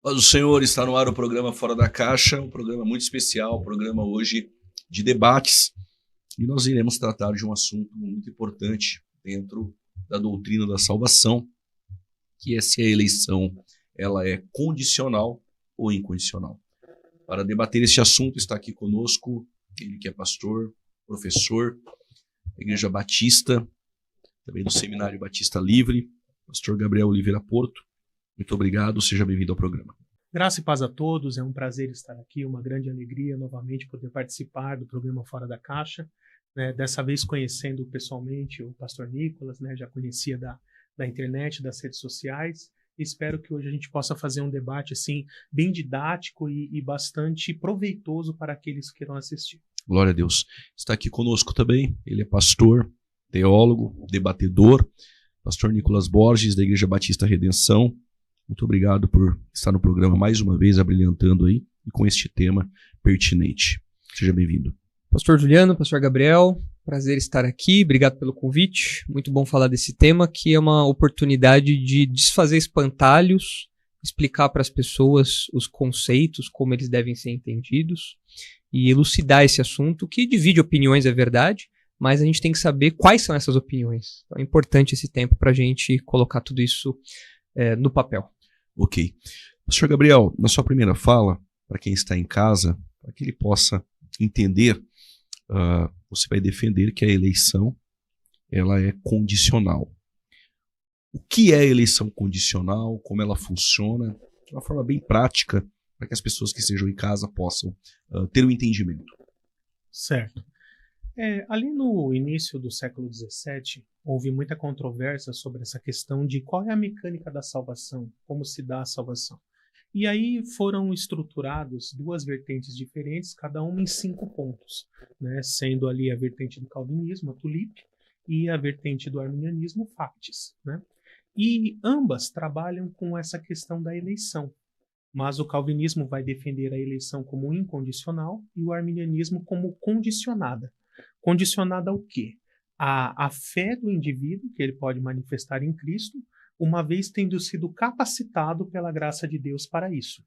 Mas o Senhor, está no ar o programa Fora da Caixa, um programa muito especial, um programa hoje de debates. E nós iremos tratar de um assunto muito importante dentro da doutrina da salvação, que é se a eleição ela é condicional ou incondicional. Para debater este assunto está aqui conosco ele que é pastor, professor da Igreja Batista, também do Seminário Batista Livre, pastor Gabriel Oliveira Porto. Muito obrigado, seja bem-vindo ao programa. Graça e paz a todos, é um prazer estar aqui, uma grande alegria novamente poder participar do programa Fora da Caixa, né? Dessa vez conhecendo pessoalmente o pastor Nicolas, né? Já conhecia da internet, das redes sociais. Espero que hoje a gente possa fazer um debate assim, bem didático e bastante proveitoso para aqueles que irão assistir. Glória a Deus. Está aqui conosco também, ele é pastor, teólogo, debatedor, pastor Nicolas Borges, da Igreja Batista Redenção. Muito obrigado por estar no programa mais uma vez, abrilhantando aí, e com este tema pertinente. Seja bem-vindo. Pastor Juliano, pastor Gabriel, prazer estar aqui, obrigado pelo convite. Muito bom falar desse tema, que é uma oportunidade de desfazer espantalhos, explicar para as pessoas os conceitos, como eles devem ser entendidos, e elucidar esse assunto, que divide opiniões, é verdade, mas a gente tem que saber quais são essas opiniões. Então é importante esse tempo para a gente colocar tudo isso no papel. Ok. Pastor Gabriel, na sua primeira fala, para quem está em casa, para que ele possa entender, você vai defender que a eleição ela é condicional. O que é a eleição condicional? Como ela funciona? De uma forma bem prática, para que as pessoas que estejam em casa possam ter um entendimento. Certo. Ali no início do século XVII, houve muita controvérsia sobre essa questão de qual é a mecânica da salvação, como se dá a salvação. E aí foram estruturados duas vertentes diferentes, cada uma em 5 pontos, né? Sendo ali a vertente do calvinismo, a tulip, e a vertente do arminianismo, o factis, né? E ambas trabalham com essa questão da eleição, mas o calvinismo vai defender a eleição como incondicional e o arminianismo como condicionada. Condicionada ao quê? A fé do indivíduo, que ele pode manifestar em Cristo, uma vez tendo sido capacitado pela graça de Deus para isso,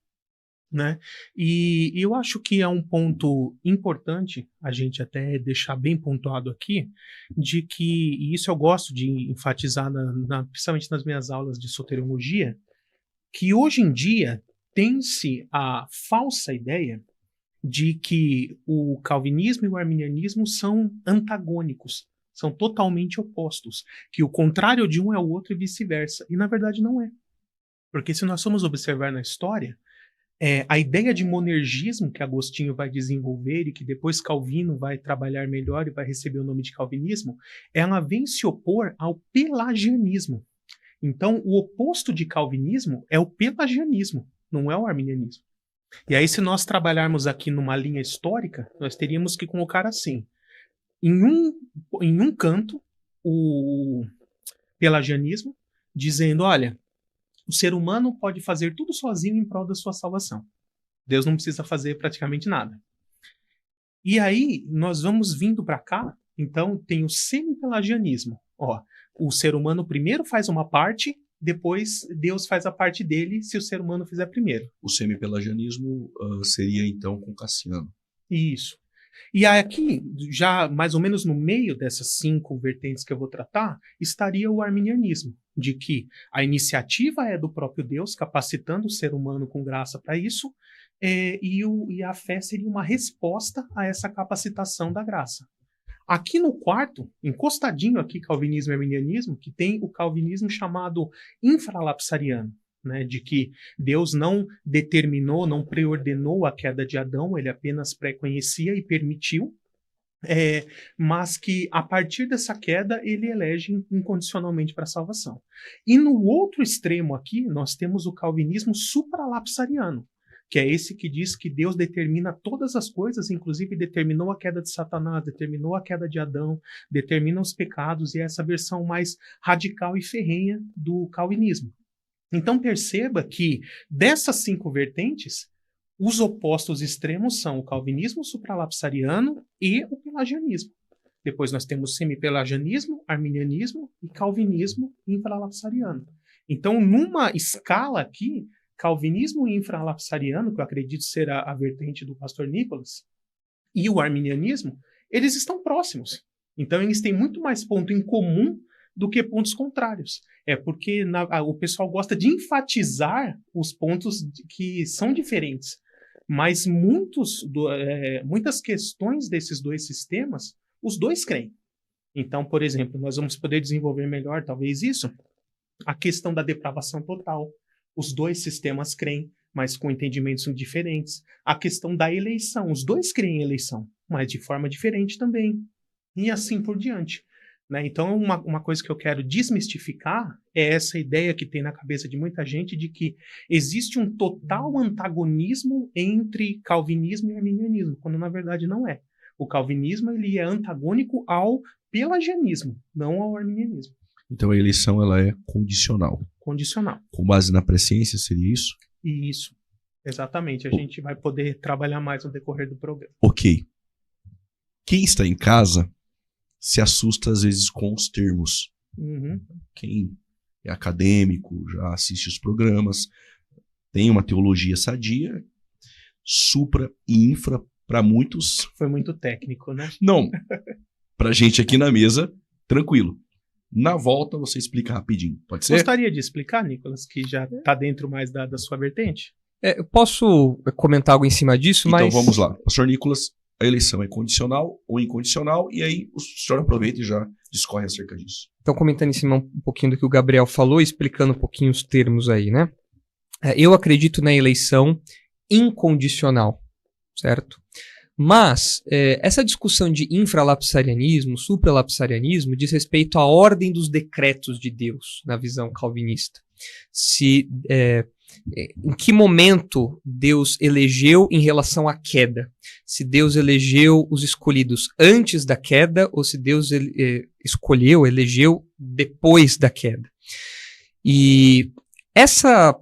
né? E eu acho que é um ponto importante a gente até deixar bem pontuado aqui, de que, e isso eu gosto de enfatizar, principalmente nas minhas aulas de soteriologia, que hoje em dia tem-se a falsa ideia de que o calvinismo e o arminianismo são antagônicos, são totalmente opostos, que o contrário de um é o outro e vice-versa. E na verdade não é. Porque se nós formos observar na história, a ideia de monergismo que Agostinho vai desenvolver e que depois Calvino vai trabalhar melhor e vai receber o nome de calvinismo, ela vem se opor ao pelagianismo. Então, o oposto de calvinismo é o pelagianismo, não é o arminianismo. E aí, se nós trabalharmos aqui numa linha histórica, nós teríamos que colocar assim: em um canto, o pelagianismo, dizendo, olha, o ser humano pode fazer tudo sozinho em prol da sua salvação. Deus não precisa fazer praticamente nada. E aí, nós vamos vindo para cá, então tem o semi-pelagianismo. O ser humano primeiro faz uma parte, depois Deus faz a parte dele se o ser humano fizer primeiro. O semi-pelagianismo seria então com Cassiano. Isso. E aqui, já mais ou menos no meio dessas 5 vertentes que eu vou tratar, estaria o arminianismo, de que a iniciativa é do próprio Deus, capacitando o ser humano com graça para isso, e a fé seria uma resposta a essa capacitação da graça. Aqui no quarto, encostadinho aqui, calvinismo e arminianismo, que tem o calvinismo chamado infralapsariano, né, de que Deus não determinou, não preordenou a queda de Adão, ele apenas pré-conhecia e permitiu, mas que a partir dessa queda ele elege incondicionalmente para a salvação. E no outro extremo aqui, nós temos o calvinismo supralapsariano, que é esse que diz que Deus determina todas as coisas, inclusive determinou a queda de Satanás, determinou a queda de Adão, determina os pecados, e é essa versão mais radical e ferrenha do calvinismo. Então perceba que dessas 5 vertentes, os opostos extremos são o calvinismo supralapsariano e o pelagianismo. Depois nós temos semipelagianismo, arminianismo e calvinismo infralapsariano. Então, numa escala aqui, calvinismo infralapsariano, que eu acredito ser a vertente do pastor Nicolas, e o arminianismo, eles estão próximos. Então, eles têm muito mais ponto em comum do que pontos contrários. Porque o pessoal gosta de enfatizar os pontos que são diferentes. Mas muitas questões desses dois sistemas, os dois creem. Então, por exemplo, nós vamos poder desenvolver melhor, talvez isso, a questão da depravação total. Os dois sistemas creem, mas com entendimentos diferentes. A questão da eleição. Os dois creem em eleição, mas de forma diferente também. E assim por diante. Né? Então, uma coisa que eu quero desmistificar é essa ideia que tem na cabeça de muita gente de que existe um total antagonismo entre calvinismo e arminianismo, quando na verdade não é. O calvinismo ele é antagônico ao pelagianismo, não ao arminianismo. Então a eleição ela é condicional. Condicional. Com base na presciência, seria isso? Isso, exatamente. A gente vai poder trabalhar mais no decorrer do programa. Ok. Quem está em casa se assusta às vezes com os termos. Uhum. Quem é acadêmico, já assiste os programas, tem uma teologia sadia, supra e infra, para muitos... Foi muito técnico, né? Não, pra gente aqui na mesa, tranquilo. Na volta você explica rapidinho, pode ser? Gostaria de explicar, Nicolas, que já está dentro mais da sua vertente? Eu posso comentar algo em cima disso, então mas... Então vamos lá. Pastor Nicolas, a eleição é condicional ou incondicional? E aí o senhor aproveita e já discorre acerca disso. Então, comentando em cima um pouquinho do que o Gabriel falou, explicando um pouquinho os termos aí, né? Eu acredito na eleição incondicional, certo? Mas essa discussão de infralapsarianismo, supralapsarianismo, diz respeito à ordem dos decretos de Deus, na visão calvinista. Em que momento Deus elegeu em relação à queda? Se Deus elegeu os escolhidos antes da queda ou se Deus elegeu depois da queda. E essa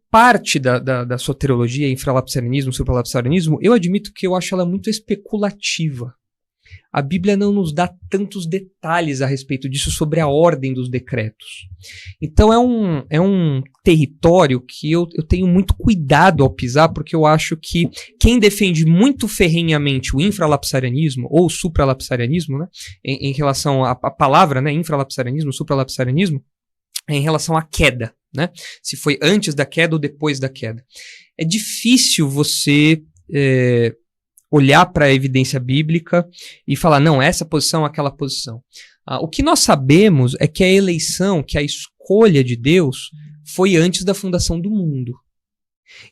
parte da soteriologia, infralapsarianismo, supralapsarianismo, eu admito que eu acho ela muito especulativa. A Bíblia não nos dá tantos detalhes a respeito disso sobre a ordem dos decretos. Então é um território que eu tenho muito cuidado ao pisar, porque eu acho que quem defende muito ferrenhamente o infralapsarianismo ou o supralapsarianismo, né, em relação à palavra, né, infralapsarianismo, supralapsarianismo, é em relação à queda. Né? Se foi antes da queda ou depois da queda. É difícil você olhar para a evidência bíblica e falar, não, essa posição, aquela posição. O que nós sabemos é que a eleição, que a escolha de Deus foi antes da fundação do mundo.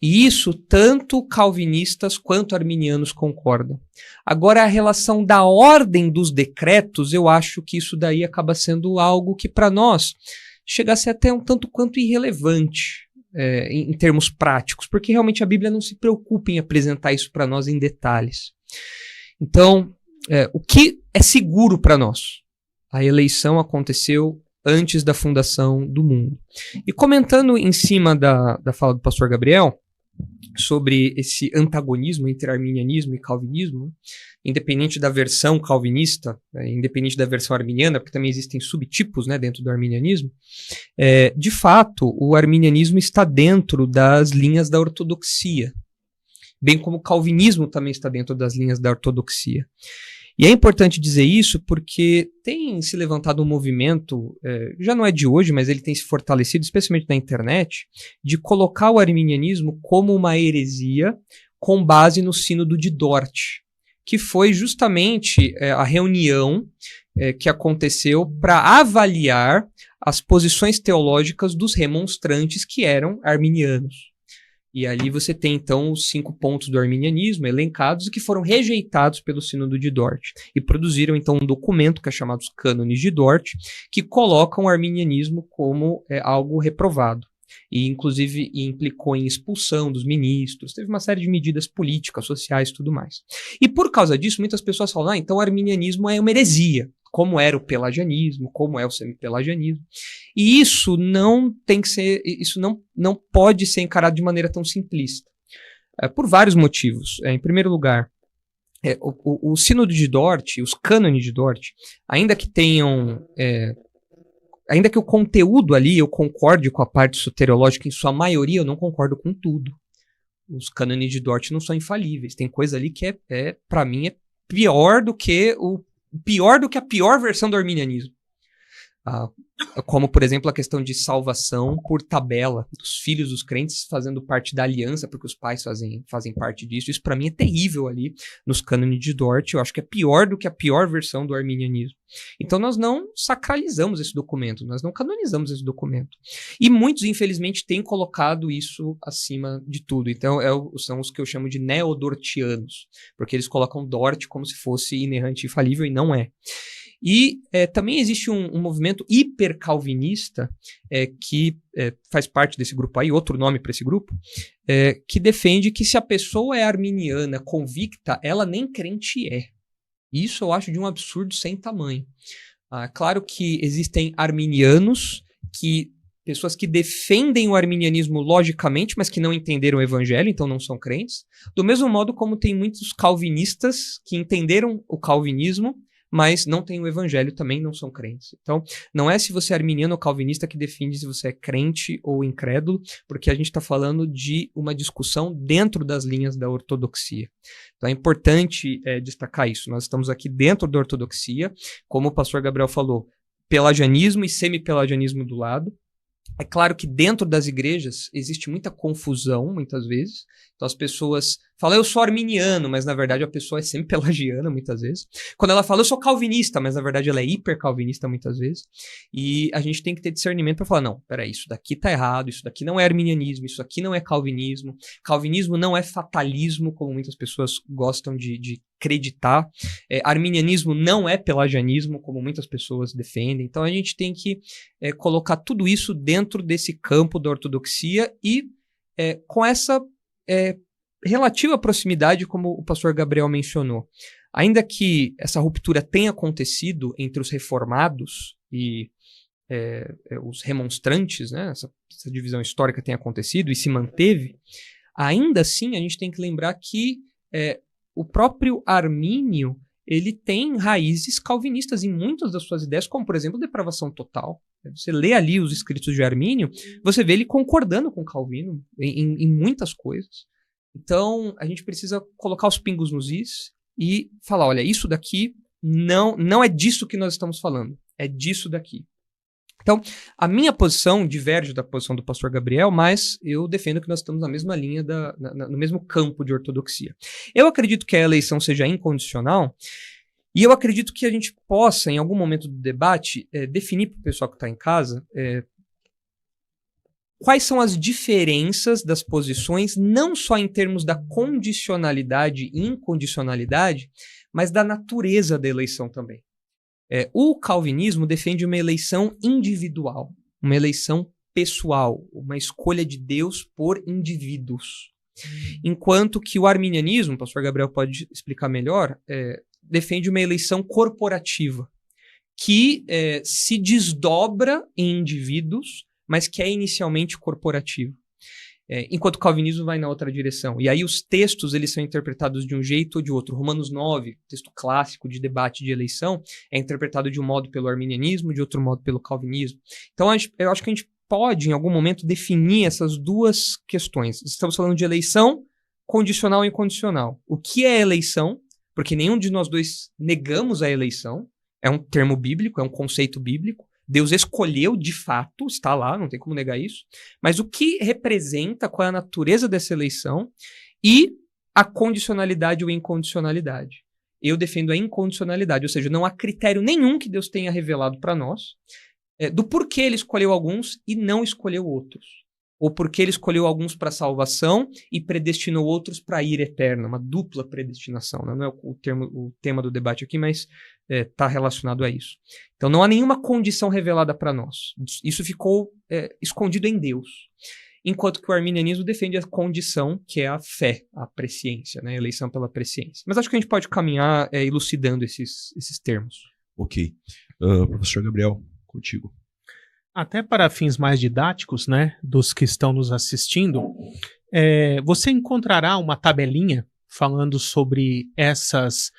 E isso tanto calvinistas quanto arminianos concordam. Agora, a relação da ordem dos decretos, eu acho que isso daí acaba sendo algo que para nós chega a ser até um tanto quanto irrelevante em termos práticos, porque realmente a Bíblia não se preocupa em apresentar isso para nós em detalhes. Então, o que é seguro para nós? A eleição aconteceu antes da fundação do mundo. E comentando em cima da fala do pastor Gabriel, sobre esse antagonismo entre arminianismo e calvinismo, independente da versão calvinista, independente da versão arminiana, porque também existem subtipos, né, dentro do arminianismo, de fato, o arminianismo está dentro das linhas da ortodoxia, bem como o calvinismo também está dentro das linhas da ortodoxia. E é importante dizer isso porque tem se levantado um movimento, já não é de hoje, mas ele tem se fortalecido, especialmente na internet, de colocar o arminianismo como uma heresia com base no Sínodo de Dort, que foi justamente a reunião que aconteceu para avaliar as posições teológicas dos remonstrantes que eram arminianos. E ali você tem, então, os 5 pontos do arminianismo elencados e que foram rejeitados pelo Sínodo de Dort. E produziram, então, um documento que é chamado os Cânones de Dort, que colocam o arminianismo como algo reprovado. E, inclusive, implicou em expulsão dos ministros, teve uma série de medidas políticas, sociais e tudo mais. E, por causa disso, muitas pessoas falam, então o arminianismo é uma heresia, como era o pelagianismo, como é o semipelagianismo. E isso não tem que ser, isso não pode ser encarado de maneira tão simplista. Por vários motivos. Em primeiro lugar, o Sínodo de Dort, os cânones de Dort, ainda que tenham ainda que o conteúdo ali eu concorde com a parte soteriológica, em sua maioria eu não concordo com tudo. Os cânones de Dort não são infalíveis. Tem coisa ali que para mim, é pior do que a pior versão do arminianismo. Como, por exemplo, a questão de salvação por tabela, dos filhos dos crentes fazendo parte da aliança, porque os pais fazem parte disso. Isso para mim é terrível ali nos cânones de Dort. Eu acho que é pior do que a pior versão do arminianismo. Então nós não sacralizamos esse documento, nós não canonizamos esse documento. E muitos, infelizmente, têm colocado isso acima de tudo. Então são os que eu chamo de neodortianos, porque eles colocam Dort como se fosse inerrante e infalível, e não é. E também existe um movimento hipercalvinista que faz parte desse grupo aí, outro nome para esse grupo, que defende que se a pessoa é arminiana convicta, ela nem crente é. Isso eu acho de um absurdo sem tamanho. Claro que existem arminianos, pessoas que defendem o arminianismo logicamente, mas que não entenderam o evangelho, então não são crentes. Do mesmo modo como tem muitos calvinistas que entenderam o calvinismo, mas não tem o evangelho, também não são crentes. Então, não é se você é arminiano ou calvinista que define se você é crente ou incrédulo, porque a gente está falando de uma discussão dentro das linhas da ortodoxia. Então, é importante destacar isso. Nós estamos aqui dentro da ortodoxia, como o pastor Gabriel falou, pelagianismo e semi-pelagianismo do lado. É claro que dentro das igrejas existe muita confusão, muitas vezes. Então as pessoas falam, eu sou arminiano, mas na verdade a pessoa é sempre pelagiana, muitas vezes. Quando ela fala, eu sou calvinista, mas na verdade ela é hipercalvinista, muitas vezes. E a gente tem que ter discernimento para falar, não, peraí, isso daqui tá errado, isso daqui não é arminianismo, isso aqui não é calvinismo. Calvinismo não é fatalismo, como muitas pessoas gostam de acreditar. Arminianismo não é pelagianismo, como muitas pessoas defendem. Então a gente tem que colocar tudo isso dentro desse campo da ortodoxia e com essa relativa proximidade, como o pastor Gabriel mencionou. Ainda que essa ruptura tenha acontecido entre os reformados e os remonstrantes, né, essa divisão histórica tenha acontecido e se manteve, ainda assim a gente tem que lembrar que o próprio Armínio ele tem raízes calvinistas em muitas das suas ideias, como, por exemplo, depravação total. Você lê ali os escritos de Armínio, você vê ele concordando com Calvino em muitas coisas. Então, a gente precisa colocar os pingos nos is e falar, olha, isso daqui não é disso que nós estamos falando, é disso daqui. Então, a minha posição diverge da posição do pastor Gabriel, mas eu defendo que nós estamos na mesma linha, no mesmo campo de ortodoxia. Eu acredito que a eleição seja incondicional, e eu acredito que a gente possa, em algum momento do debate, definir para o pessoal que está em casa quais são as diferenças das posições, não só em termos da condicionalidade e incondicionalidade, mas da natureza da eleição também. O calvinismo defende uma eleição individual, uma eleição pessoal, uma escolha de Deus por indivíduos. Enquanto que o arminianismo, o pastor Gabriel pode explicar melhor, defende uma eleição corporativa, que se desdobra em indivíduos, mas que é inicialmente corporativo. Enquanto o calvinismo vai na outra direção. E aí os textos eles são interpretados de um jeito ou de outro. Romanos 9, texto clássico de debate de eleição, é interpretado de um modo pelo arminianismo, de outro modo pelo calvinismo. Então eu acho que a gente pode, em algum momento, definir essas duas questões. Estamos falando de eleição condicional e incondicional. O que é eleição? Porque nenhum de nós dois negamos a eleição. É um termo bíblico, é um conceito bíblico. Deus escolheu, de fato, está lá, não tem como negar isso. Mas o que representa, qual é a natureza dessa eleição e a condicionalidade ou incondicionalidade. Eu defendo a incondicionalidade, ou seja, não há critério nenhum que Deus tenha revelado para nós do porquê ele escolheu alguns e não escolheu outros. Ou porque ele escolheu alguns para salvação e predestinou outros para a ira eterna, uma dupla predestinação. Né? Não é o tema do debate aqui, mas está relacionado a isso. Então não há nenhuma condição revelada para nós. Isso ficou escondido em Deus. Enquanto que o arminianismo defende a condição, que é a fé, a presciência, né? A eleição pela presciência. Mas acho que a gente pode caminhar elucidando esses termos. Ok. Professor Gabriel, contigo. Até para fins mais didáticos, né, dos que estão nos assistindo, você encontrará uma tabelinha falando sobre essas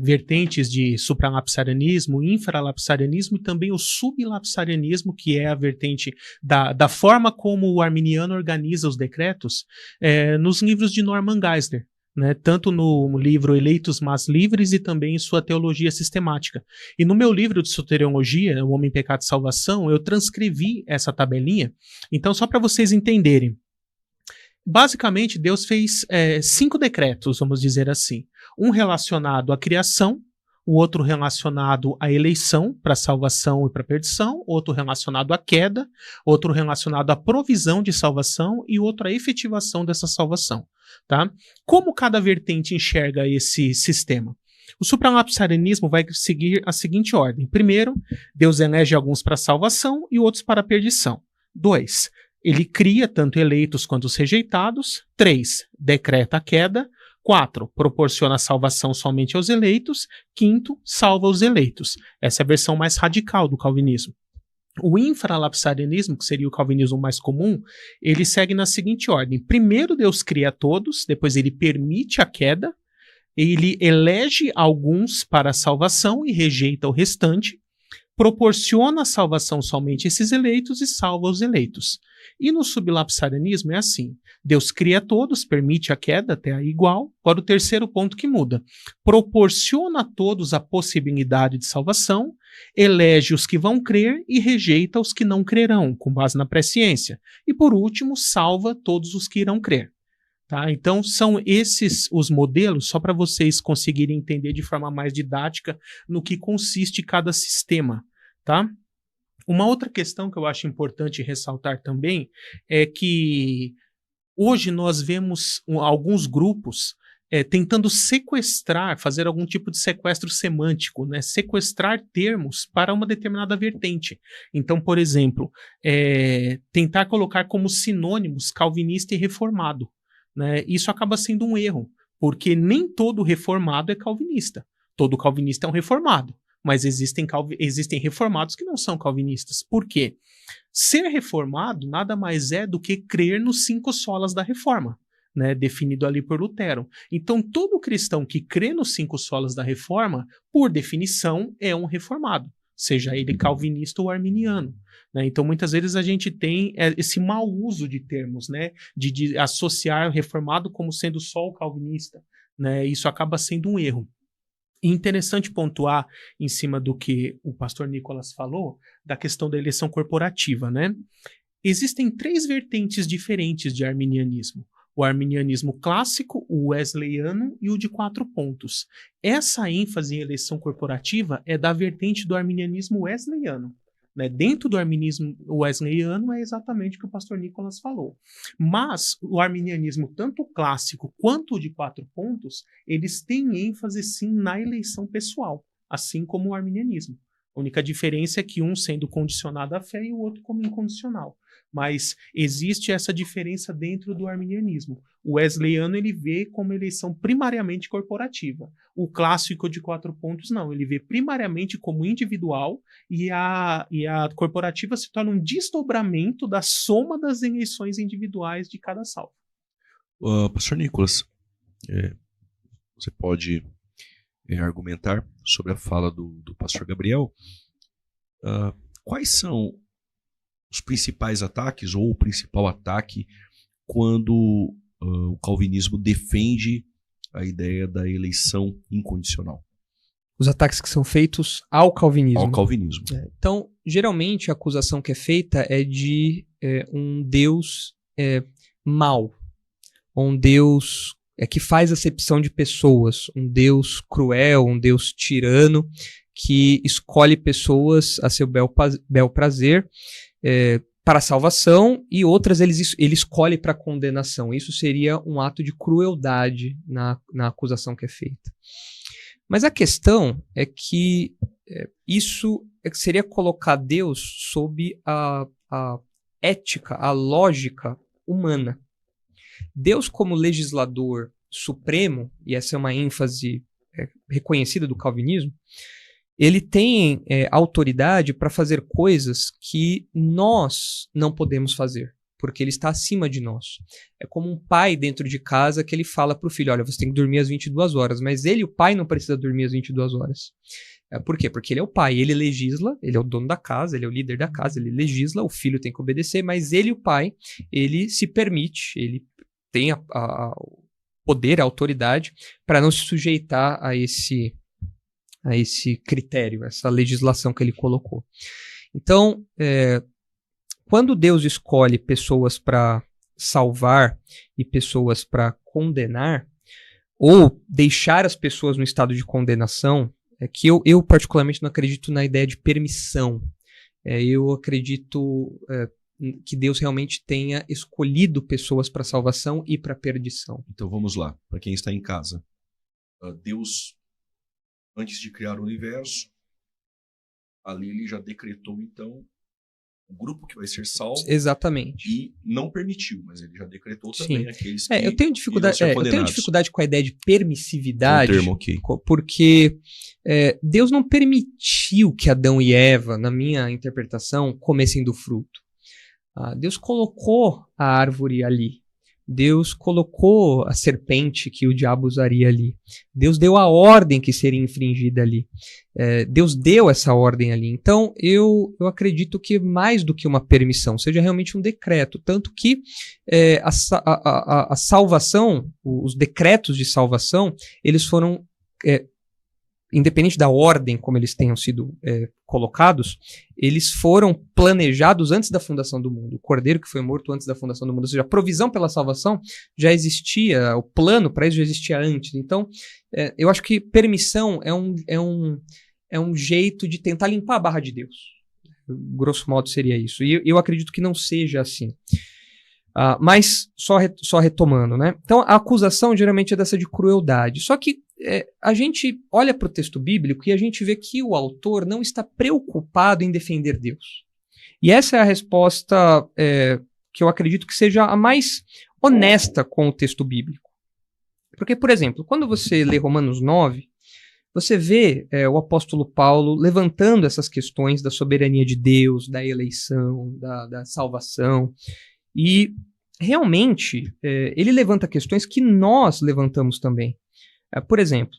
vertentes de supralapsarianismo, infralapsarianismo e também o sublapsarianismo, que é a vertente da forma como o arminiano organiza os decretos, nos livros de Norman Geisler, né, tanto no livro Eleitos Mas Livres e também em sua Teologia Sistemática. E no meu livro de Soteriologia, O Homem, Pecado e Salvação, eu transcrevi essa tabelinha. Então, só para vocês entenderem, basicamente Deus fez 5 decretos, vamos dizer assim. Um relacionado à criação, o outro relacionado à eleição, para salvação e para perdição, outro relacionado à queda, outro relacionado à provisão de salvação e outro à efetivação dessa salvação. Tá? Como cada vertente enxerga esse sistema? O supralapsarianismo vai seguir a seguinte ordem. Primeiro, Deus elege alguns para salvação e outros para perdição. 2, ele cria tanto eleitos quanto os rejeitados. 3, decreta a queda. 4, proporciona salvação somente aos eleitos. 5, salva os eleitos. Essa é a versão mais radical do calvinismo. O infralapsarianismo, que seria o calvinismo mais comum, ele segue na seguinte ordem. Primeiro Deus cria todos, depois ele permite a queda, ele elege alguns para a salvação e rejeita o restante, proporciona a salvação somente a esses eleitos e salva os eleitos. E no sublapsarianismo é assim. Deus cria todos, permite a queda, até aí igual. Agora o terceiro ponto que muda. Proporciona a todos a possibilidade de salvação, elege os que vão crer e rejeita os que não crerão, com base na presciência. E por último, salva todos os que irão crer. Tá? Então são esses os modelos, só para vocês conseguirem entender de forma mais didática no que consiste cada sistema. Tá? Uma outra questão que eu acho importante ressaltar também é que hoje nós vemos alguns grupos tentando sequestrar, fazer algum tipo de sequestro semântico, né? Sequestrar termos para uma determinada vertente. Então, por exemplo, tentar colocar como sinônimos calvinista e reformado. Né? Isso acaba sendo um erro, porque nem todo reformado é calvinista. Todo calvinista é um reformado. Mas existem reformados que não são calvinistas. Por quê? Ser reformado nada mais é do que crer nos 5 solas da reforma, né, definido ali por Lutero. Então, todo cristão que crê nos 5 solas da reforma, por definição, é um reformado, seja ele calvinista ou arminiano. Né? Então, muitas vezes a gente tem esse mau uso de termos, né, de associar o reformado como sendo só o calvinista. Né? Isso acaba sendo um erro. E interessante pontuar em cima do que o pastor Nicolas falou, da questão da eleição corporativa, né? Existem 3 vertentes diferentes de arminianismo. O arminianismo clássico, o wesleyano e o de 4 pontos. Essa ênfase em eleição corporativa é da vertente do arminianismo wesleyano. Né? Dentro do arminianismo wesleyano é exatamente o que o pastor Nicolas falou. Mas o arminianismo, tanto o clássico quanto o de 4 pontos, eles têm ênfase sim na eleição pessoal, assim como o arminianismo. A única diferença é que um sendo condicionado à fé e o outro como incondicional. Mas existe essa diferença dentro do arminianismo. O wesleyano ele vê como eleição primariamente corporativa. O clássico de 4 pontos não, ele vê primariamente como individual e a corporativa se torna um desdobramento da soma das eleições individuais de cada salvo. Pastor Nicolas, você pode argumentar sobre a fala do pastor Gabriel. Quais são os principais ataques ou o principal ataque quando o calvinismo defende a ideia da eleição incondicional? Os ataques que são feitos ao calvinismo. Ao calvinismo. Então, geralmente a acusação que é feita é de um Deus mau, um Deus que faz acepção de pessoas, um Deus cruel, um Deus tirano, que escolhe pessoas a seu bel prazer, para a salvação, e outras ele escolhe para a condenação. Isso seria um ato de crueldade na acusação que é feita. Mas a questão é que isso seria colocar Deus sob a ética, a lógica humana. Deus, como legislador supremo, e essa é uma ênfase reconhecida do calvinismo, ele tem autoridade para fazer coisas que nós não podemos fazer. porque ele está acima de nós. É como um pai dentro de casa que ele fala para o filho, olha, você tem que dormir às 22 horas, mas ele, o pai, não precisa dormir às 22 horas. Por quê? Porque ele é o pai, ele legisla, ele é o dono da casa, ele é o líder da casa, ele legisla, o filho tem que obedecer, mas ele, o pai, ele se permite, ele tem o poder, a autoridade, para não se sujeitar a esse critério, essa legislação que ele colocou. Então, quando Deus escolhe pessoas para salvar e pessoas para condenar, ou deixar as pessoas no estado de condenação, que eu particularmente não acredito na ideia de permissão. Eu acredito que Deus realmente tenha escolhido pessoas para salvação e para perdição. Então vamos lá, para quem está em casa. Deus, antes de criar o universo, ali ele já decretou, então, o grupo que vai ser salvo. Exatamente. E não permitiu, mas ele já decretou também. Sim. Aqueles que eu tenho dificuldade com a ideia de permissividade, termo, okay. Porque Deus não permitiu que Adão e Eva, na minha interpretação, comessem do fruto. Deus colocou a árvore ali. Deus colocou a serpente que o diabo usaria ali. Deus deu a ordem que seria infringida ali. Deus deu essa ordem ali. Então, eu acredito que mais do que uma permissão, seja realmente um decreto. Tanto que a salvação, os decretos de salvação, eles foram, independente da ordem como eles tenham sido colocados, eles foram planejados antes da fundação do mundo. O cordeiro que foi morto antes da fundação do mundo, ou seja, a provisão pela salvação já existia, o plano para isso já existia antes. Então, eu acho que permissão é um jeito de tentar limpar a barra de Deus. Grosso modo seria isso. E eu acredito que não seja assim. Mas, só retomando, né? Então, a acusação geralmente é dessa de crueldade. Só que a gente olha para o texto bíblico e a gente vê que o autor não está preocupado em defender Deus. E essa é a resposta que eu acredito que seja a mais honesta com o texto bíblico. Porque, por exemplo, quando você lê Romanos 9, você vê o apóstolo Paulo levantando essas questões da soberania de Deus, da eleição, da salvação. E, realmente, ele levanta questões que nós levantamos também. Por exemplo,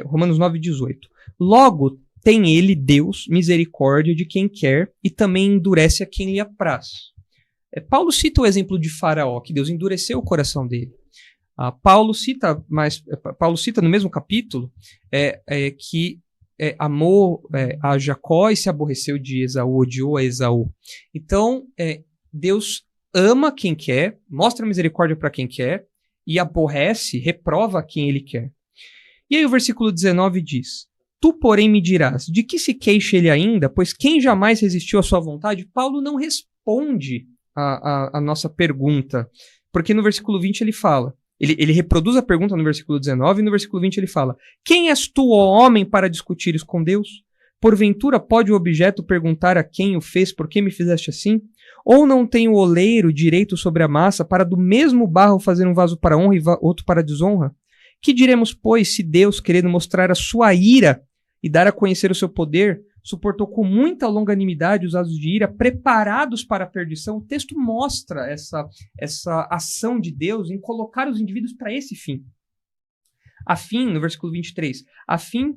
Romanos 9,18. Logo tem ele, Deus, misericórdia de quem quer e também endurece a quem lhe apraz. Paulo cita o exemplo de Faraó, que Deus endureceu o coração dele. Paulo cita no mesmo capítulo que amou a Jacó e se aborreceu de Esaú, odiou a Esaú. Então, Deus ama quem quer, mostra misericórdia para quem quer, e aborrece, reprova a quem ele quer. E aí o versículo 19 diz: Tu, porém, me dirás, de que se queixa ele ainda, pois quem jamais resistiu à sua vontade? Paulo não responde a nossa pergunta, porque no versículo 20 ele fala, ele reproduz a pergunta no versículo 19, e no versículo 20 ele fala: Quem és tu, ó homem, para discutires com Deus? Porventura pode o objeto perguntar a quem o fez, por que me fizeste assim? Ou não tem o oleiro direito sobre a massa para do mesmo barro fazer um vaso para honra e outro para desonra? Que diremos, pois, se Deus, querendo mostrar a sua ira e dar a conhecer o seu poder, suportou com muita longanimidade os atos de ira preparados para a perdição? O texto mostra essa ação de Deus em colocar os indivíduos para esse fim. A fim, no versículo 23, a fim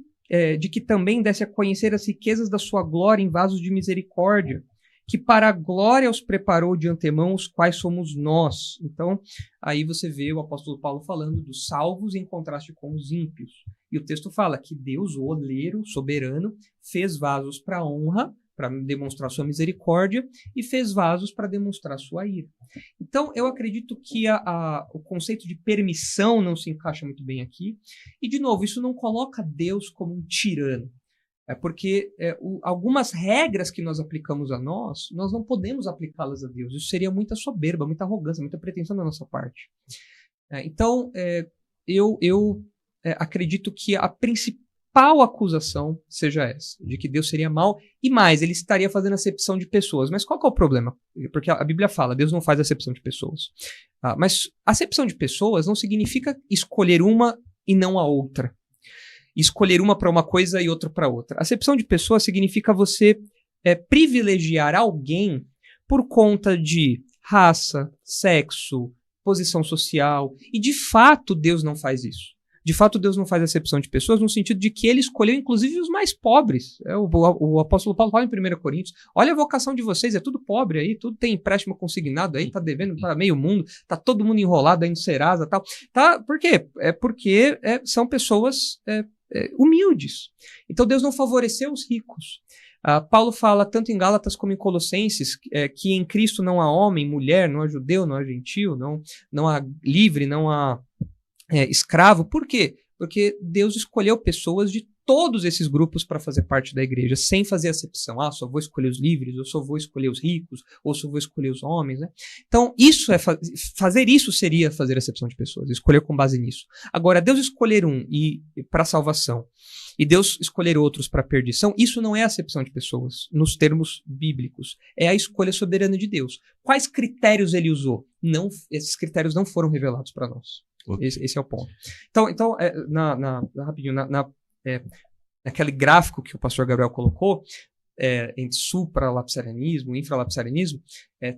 de que também desse a conhecer as riquezas da sua glória em vasos de misericórdia, que para a glória os preparou de antemão, os quais somos nós. Então, aí você vê o apóstolo Paulo falando dos salvos em contraste com os ímpios. E o texto fala que Deus, o oleiro soberano, fez vasos para honra, para demonstrar sua misericórdia, e fez vasos para demonstrar sua ira. Então, eu acredito que o conceito de permissão não se encaixa muito bem aqui. E, de novo, isso não coloca Deus como um tirano. Porque algumas regras que nós aplicamos a nós não podemos aplicá-las a Deus. Isso seria muita soberba, muita arrogância, muita pretensão da nossa parte. Então, eu acredito que a principal acusação seja essa, de que Deus seria mau, e mais, ele estaria fazendo acepção de pessoas. Mas qual que é o problema? Porque a Bíblia fala, Deus não faz acepção de pessoas. Mas acepção de pessoas não significa escolher uma e não a outra. Escolher uma para uma coisa e outra para outra. Acepção de pessoa significa você privilegiar alguém por conta de raça, sexo, posição social. E de fato Deus não faz isso. De fato, Deus não faz acepção de pessoas no sentido de que ele escolheu, inclusive, os mais pobres. O apóstolo Paulo fala em 1 Coríntios, olha a vocação de vocês, é tudo pobre aí, tudo tem empréstimo consignado aí, tá devendo para meio mundo, tá todo mundo enrolado aí no Serasa e tal. Tá, por quê? Porque são pessoas humildes. Então, Deus não favoreceu os ricos. Paulo fala, tanto em Gálatas como em Colossenses, que em Cristo não há homem, mulher, não há judeu, não há gentil, não há livre, não há escravo. Por quê? Porque Deus escolheu pessoas de todos esses grupos para fazer parte da igreja, sem fazer acepção. Só vou escolher os livres, ou só vou escolher os ricos, ou só vou escolher os homens, né? Então, isso fazer isso seria fazer acepção de pessoas, escolher com base nisso. Agora, Deus escolher um para salvação, e Deus escolher outros para perdição, isso não é acepção de pessoas, nos termos bíblicos. É a escolha soberana de Deus. Quais critérios ele usou? Esses critérios não foram revelados para nós. Okay. Esse é o ponto. Então rapidinho, naquele gráfico que o pastor Gabriel colocou, entre supralapsarianismo e infralapsarianismo,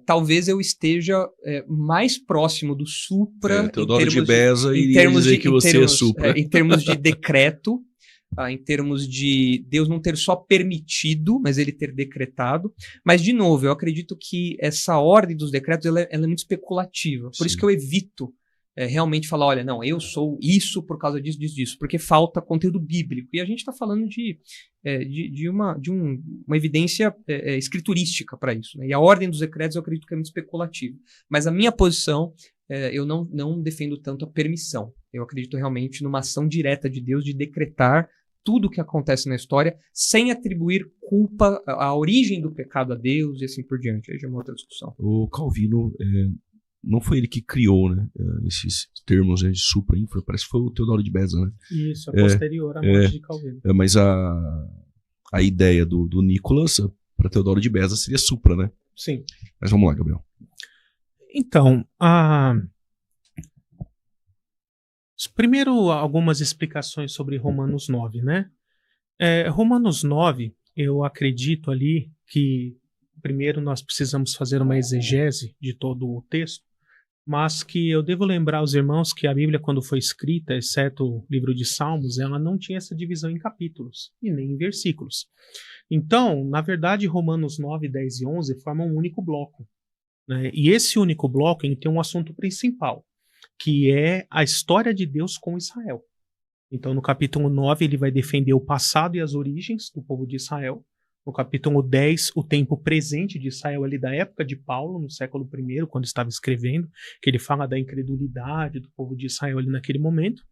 talvez eu esteja mais próximo do supra. Teodoro de Beza iria dizer que você é supra. Em termos de decreto, em termos de Deus não ter só permitido, mas ele ter decretado. Mas, de novo, eu acredito que essa ordem dos decretos ela é muito especulativa. Por isso que eu evito realmente falar, olha, não, eu sou isso por causa disso, porque falta conteúdo bíblico. E a gente está falando de uma evidência escriturística para isso, né? E a ordem dos decretos eu acredito que é muito especulativa. Mas a minha posição, eu não defendo tanto a permissão. Eu acredito realmente numa ação direta de Deus de decretar tudo o que acontece na história sem atribuir culpa, a origem do pecado a Deus e assim por diante. Aí já é uma outra discussão. O Calvino... não foi ele que criou, né, esses termos, né, de supra, infra, parece que foi o Teodoro de Beza, né? Isso, é posterior à morte de Calvino. Mas a ideia do Nicolas para Teodoro de Beza seria supra, né? Sim. Mas vamos lá, Gabriel. Então, primeiro algumas explicações sobre Romanos 9, né? Romanos 9, eu acredito ali que primeiro nós precisamos fazer uma exegese de todo o texto, mas que eu devo lembrar aos irmãos que a Bíblia, quando foi escrita, exceto o livro de Salmos, ela não tinha essa divisão em capítulos e nem em versículos. Então, na verdade, Romanos 9, 10 e 11 formam um único bloco, né? E esse único bloco ele tem um assunto principal, que é a história de Deus com Israel. Então, no capítulo 9, ele vai defender o passado e as origens do povo de Israel. No capítulo 10, o tempo presente de Israel ali da época de Paulo, no século I, quando estava escrevendo, que ele fala da incredulidade do povo de Israel ali naquele momento.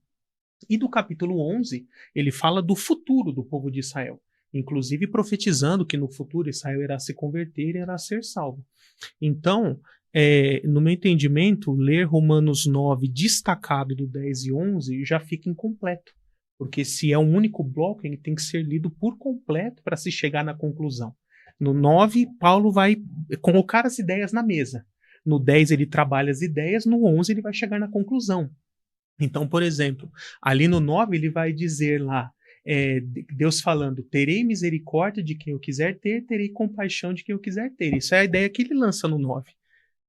E do capítulo 11, ele fala do futuro do povo de Israel, inclusive profetizando que no futuro Israel irá se converter e irá ser salvo. Então, no meu entendimento, ler Romanos 9 destacado do 10 e 11 já fica incompleto. Porque se é um único bloco, ele tem que ser lido por completo para se chegar na conclusão. No 9, Paulo vai colocar as ideias na mesa. No 10, ele trabalha as ideias. No 11, ele vai chegar na conclusão. Então, por exemplo, ali no 9, ele vai dizer lá, Deus falando, terei misericórdia de quem eu quiser ter, terei compaixão de quem eu quiser ter. Isso é a ideia que ele lança no 9.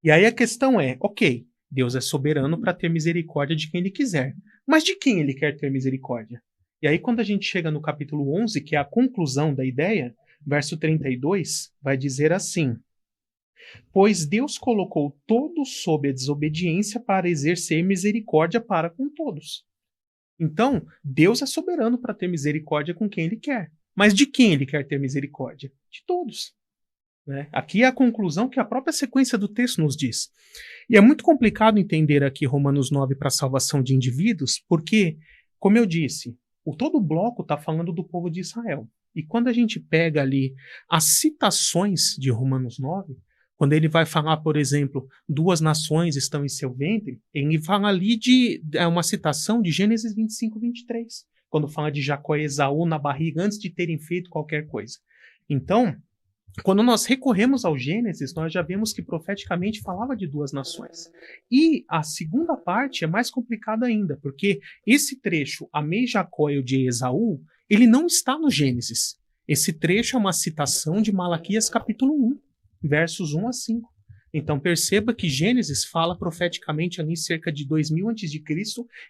E aí a questão é, ok, Deus é soberano para ter misericórdia de quem ele quiser. Mas de quem ele quer ter misericórdia? E aí quando a gente chega no capítulo 11, que é a conclusão da ideia, verso 32, vai dizer assim: pois Deus colocou todos sob a desobediência para exercer misericórdia para com todos. Então, Deus é soberano para ter misericórdia com quem ele quer. Mas de quem ele quer ter misericórdia? De todos. Né? Aqui é a conclusão que a própria sequência do texto nos diz. E é muito complicado entender aqui Romanos 9 para a salvação de indivíduos, porque, como eu disse, todo o bloco está falando do povo de Israel. E quando a gente pega ali as citações de Romanos 9, quando ele vai falar, por exemplo, 2 nações estão em seu ventre, ele fala ali de uma citação de Gênesis 25, 23, quando fala de Jacó e Esaú na barriga antes de terem feito qualquer coisa. Então, quando nós recorremos ao Gênesis, nós já vemos que profeticamente falava de 2 nações. E a segunda parte é mais complicada ainda, porque esse trecho, amei Jacó e odiei Esaú, ele não está no Gênesis. Esse trecho é uma citação de Malaquias capítulo 1, versos 1 a 5. Então perceba que Gênesis fala profeticamente ali cerca de 2000 a.C.,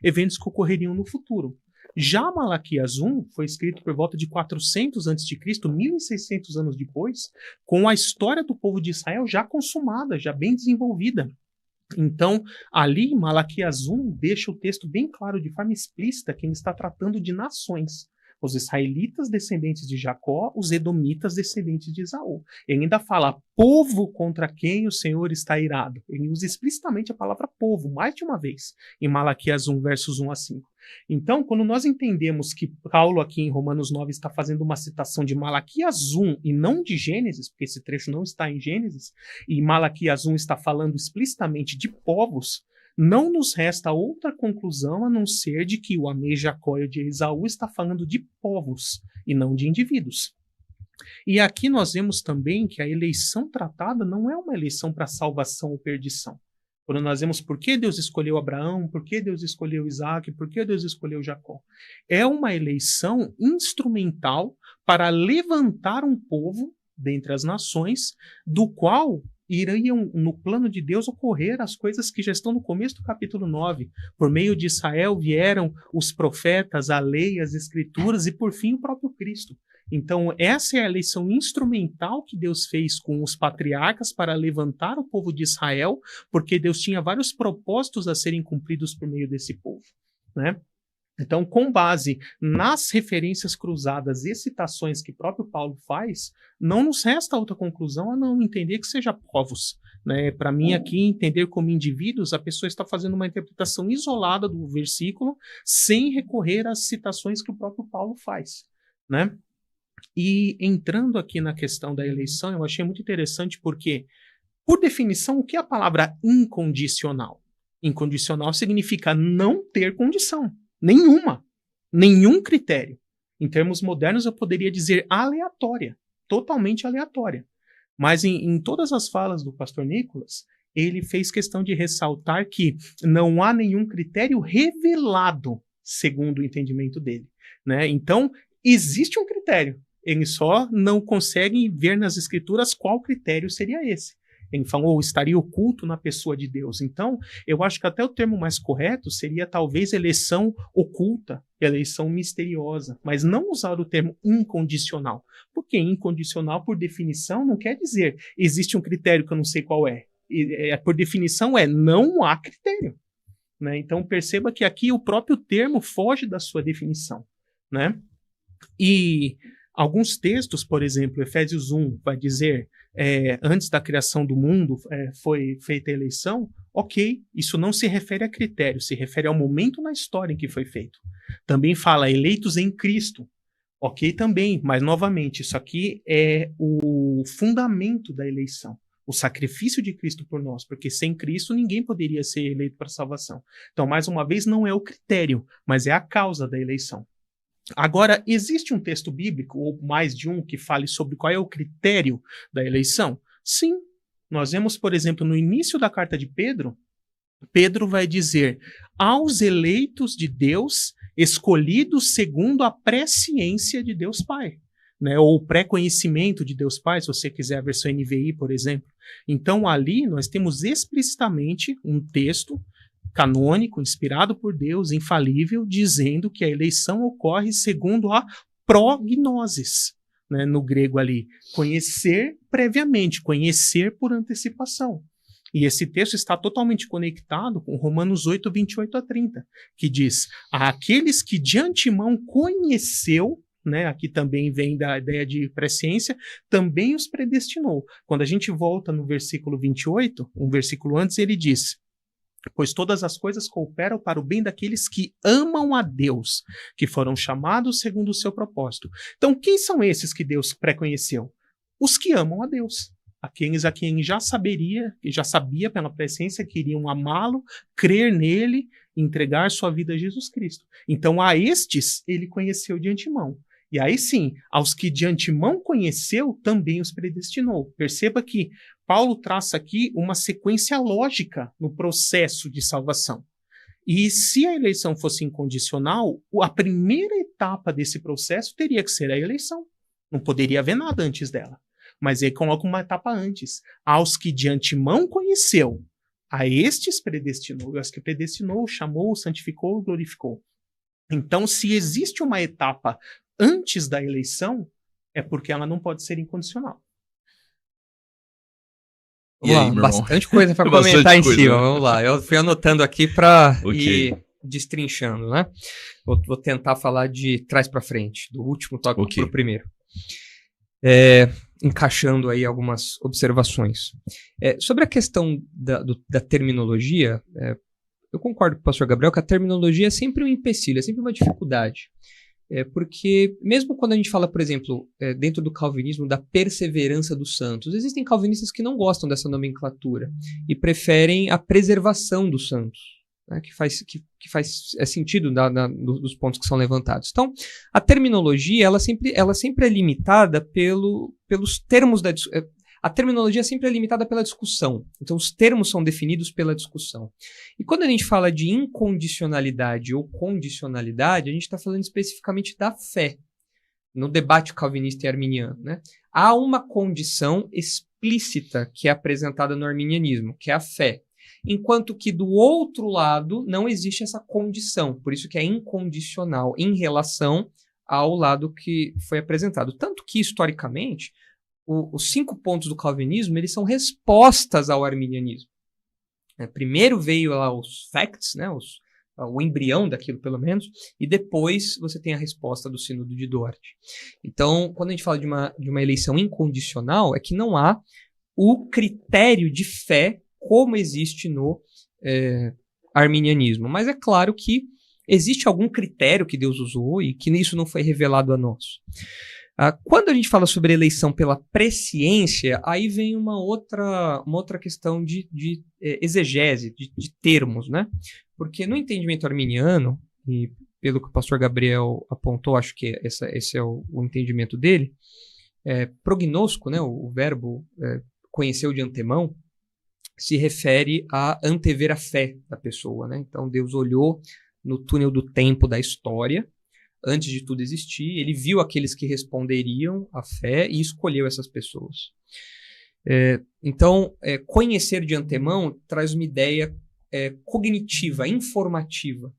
eventos que ocorreriam no futuro. Já Malaquias 1 foi escrito por volta de 400 a.C., 1600 anos depois, com a história do povo de Israel já consumada, já bem desenvolvida. Então, ali, Malaquias 1 deixa o texto bem claro, de forma explícita, que ele está tratando de nações. Os israelitas, descendentes de Jacó, os edomitas, descendentes de Esaú. Ele ainda fala povo contra quem o Senhor está irado. Ele usa explicitamente a palavra povo, mais de uma vez, em Malaquias 1, versos 1 a 5. Então, quando nós entendemos que Paulo aqui em Romanos 9 está fazendo uma citação de Malaquias 1 e não de Gênesis, porque esse trecho não está em Gênesis, e Malaquias 1 está falando explicitamente de povos, não nos resta outra conclusão a não ser de que o Amei Jacó e o de Esaú está falando de povos e não de indivíduos. E aqui nós vemos também que a eleição tratada não é uma eleição para salvação ou perdição. Quando nós vemos por que Deus escolheu Abraão, por que Deus escolheu Isaac, por que Deus escolheu Jacó. É uma eleição instrumental para levantar um povo dentre as nações, do qual iriam, no plano de Deus, ocorrer as coisas que já estão no começo do capítulo 9. Por meio de Israel vieram os profetas, a lei, as escrituras e, por fim, o próprio Cristo. Então, essa é a eleição instrumental que Deus fez com os patriarcas para levantar o povo de Israel, porque Deus tinha vários propósitos a serem cumpridos por meio desse povo, né? Então, com base nas referências cruzadas e citações que próprio Paulo faz, não nos resta outra conclusão a não entender que seja povos, né? Para mim aqui, entender como indivíduos, a pessoa está fazendo uma interpretação isolada do versículo, sem recorrer às citações que o próprio Paulo faz, né? E entrando aqui na questão da eleição, eu achei muito interessante porque, por definição, o que é a palavra incondicional? Incondicional significa não ter condição. Nenhuma. Nenhum critério. Em termos modernos, eu poderia dizer aleatória. Totalmente aleatória. Mas em todas as falas do pastor Nicolas, ele fez questão de ressaltar que não há nenhum critério revelado, segundo o entendimento dele, né? Então, existe um critério. Eles só não conseguem ver nas escrituras qual critério seria esse. Ele falou, estaria oculto na pessoa de Deus. Então, eu acho que até o termo mais correto seria talvez eleição oculta, eleição misteriosa, mas não usar o termo incondicional. Porque incondicional, por definição, não quer dizer existe um critério que eu não sei qual é. Por definição, não há critério, né? Então, perceba que aqui o próprio termo foge da sua definição, né? E alguns textos, por exemplo, Efésios 1 vai dizer, antes da criação do mundo foi feita a eleição. Ok, isso não se refere a critério, se refere ao momento na história em que foi feito. Também fala eleitos em Cristo. Ok, também, mas novamente, isso aqui é o fundamento da eleição. O sacrifício de Cristo por nós, porque sem Cristo ninguém poderia ser eleito para salvação. Então, mais uma vez, não é o critério, mas é a causa da eleição. Agora, existe um texto bíblico, ou mais de um, que fale sobre qual é o critério da eleição? Sim. Nós vemos, por exemplo, no início da carta de Pedro, Pedro vai dizer, aos eleitos de Deus, escolhidos segundo a presciência de Deus Pai, né? Ou pré-conhecimento de Deus Pai, se você quiser a versão NVI, por exemplo. Então, ali nós temos explicitamente um texto canônico, inspirado por Deus, infalível, dizendo que a eleição ocorre segundo a prognosis, né, no grego ali, conhecer previamente, conhecer por antecipação. E esse texto está totalmente conectado com Romanos 8, 28 a 30, que diz, aqueles que de antemão conheceu, né, aqui também vem da ideia de presciência, também os predestinou. Quando a gente volta no versículo 28, um versículo antes, ele diz, pois todas as coisas cooperam para o bem daqueles que amam a Deus, que foram chamados segundo o seu propósito. Então, quem são esses que Deus pré-conheceu? Os que amam a Deus. Aqueles a quem já sabia pela presciência que iriam amá-lo, crer nele, entregar sua vida a Jesus Cristo. Então, a estes ele conheceu de antemão. E aí sim, aos que de antemão conheceu, também os predestinou. Perceba que Paulo traça aqui uma sequência lógica no processo de salvação. E se a eleição fosse incondicional, a primeira etapa desse processo teria que ser a eleição. Não poderia haver nada antes dela. Mas ele coloca uma etapa antes. Aos que de antemão conheceu, a estes predestinou. E aos que predestinou, chamou, santificou, glorificou. Então, se existe uma etapa antes da eleição, é porque ela não pode ser incondicional. E aí, meu bastante coisa para Bastante comentar em coisa, cima. né? Vamos lá. Eu fui anotando aqui para Ok. ir destrinchando, né? Vou tentar falar de trás para frente, do último tópico Ok. para o primeiro. Encaixando aí algumas observações. Sobre a questão da terminologia, eu concordo com o pastor Gabriel que a terminologia é sempre um empecilho, é sempre uma dificuldade. Porque mesmo quando a gente fala, por exemplo, dentro do calvinismo, da perseverança dos santos, existem calvinistas que não gostam dessa nomenclatura e preferem a preservação dos santos, né, que faz sentido dos pontos que são levantados. Então, a terminologia ela sempre é limitada pelos termos da a terminologia sempre é limitada pela discussão. Então, os termos são definidos pela discussão. E quando a gente fala de incondicionalidade ou condicionalidade, a gente está falando especificamente da fé, no debate calvinista e arminiano, né? Há uma condição explícita que é apresentada no arminianismo, que é a fé. Enquanto que do outro lado não existe essa condição. Por isso que é incondicional em relação ao lado que foi apresentado. Tanto que, historicamente, os 5 pontos do calvinismo, eles são respostas ao arminianismo. Primeiro veio lá os facts, né, o embrião daquilo, pelo menos, e depois você tem a resposta do Sínodo de Dort. Então, quando a gente fala de uma eleição incondicional, é que não há o critério de fé como existe no arminianismo. Mas é claro que existe algum critério que Deus usou e que isso não foi revelado a nós. Quando a gente fala sobre eleição pela presciência, aí vem uma outra questão de exegese, de termos, né? Porque no entendimento arminiano, e pelo que o pastor Gabriel apontou, acho que esse é o entendimento dele, prognosco, né? O verbo conheceu de antemão, se refere a antever a fé da pessoa, né? Então Deus olhou no túnel do tempo da história, antes de tudo existir, ele viu aqueles que responderiam à fé e escolheu essas pessoas. Então, conhecer de antemão traz uma ideia cognitiva, informativa.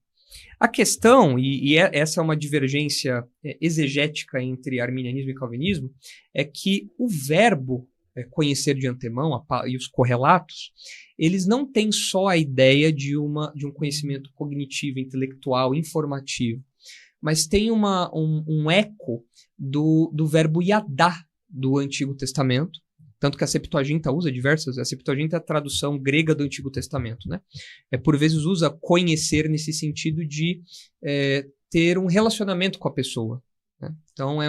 A questão, e essa é uma divergência exegética entre arminianismo e calvinismo, é que o verbo conhecer de antemão e os correlatos, eles não têm só a ideia de um conhecimento cognitivo, intelectual, informativo, mas tem um eco do verbo yadá do Antigo Testamento, tanto que a Septuaginta usa a Septuaginta é a tradução grega do Antigo Testamento, né? Por vezes usa conhecer nesse sentido de ter um relacionamento com a pessoa, né? Então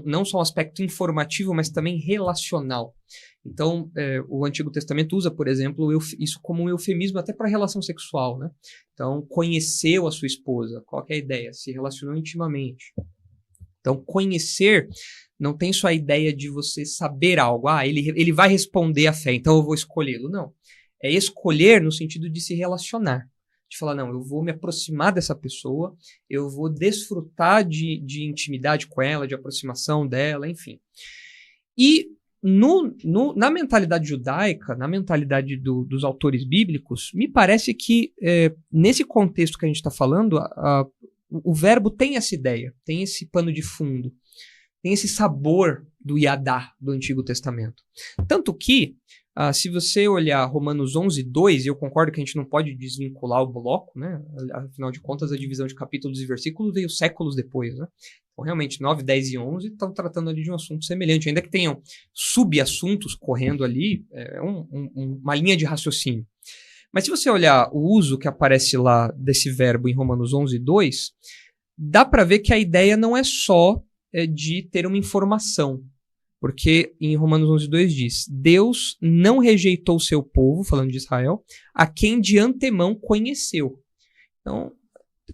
não só um aspecto informativo, mas também relacional. Então, o Antigo Testamento usa, por exemplo, isso como um eufemismo até para relação sexual, né? Então, conheceu a sua esposa. Qual que é a ideia? Se relacionou intimamente. Então, conhecer não tem só a ideia de você saber algo. Ele vai responder à fé, então eu vou escolhê-lo. Não. É escolher no sentido de se relacionar. De falar, não, eu vou me aproximar dessa pessoa, eu vou desfrutar de intimidade com ela, de aproximação dela, enfim. E na mentalidade judaica, na mentalidade dos autores bíblicos, me parece que nesse contexto que a gente está falando, o verbo tem essa ideia, tem esse pano de fundo, tem esse sabor do yadá do Antigo Testamento. Tanto que, se você olhar Romanos 11:2, e eu concordo que a gente não pode desvincular o bloco, né? Afinal de contas, a divisão de capítulos e versículos veio séculos depois, né? Então, realmente, 9, 10 e 11 estão tratando ali de um assunto semelhante, ainda que tenham subassuntos correndo ali, uma linha de raciocínio. Mas se você olhar o uso que aparece lá desse verbo em Romanos 11:2, dá para ver que a ideia não é só de ter uma informação. Porque em Romanos 11:2 diz, Deus não rejeitou o seu povo, falando de Israel, a quem de antemão conheceu. Então,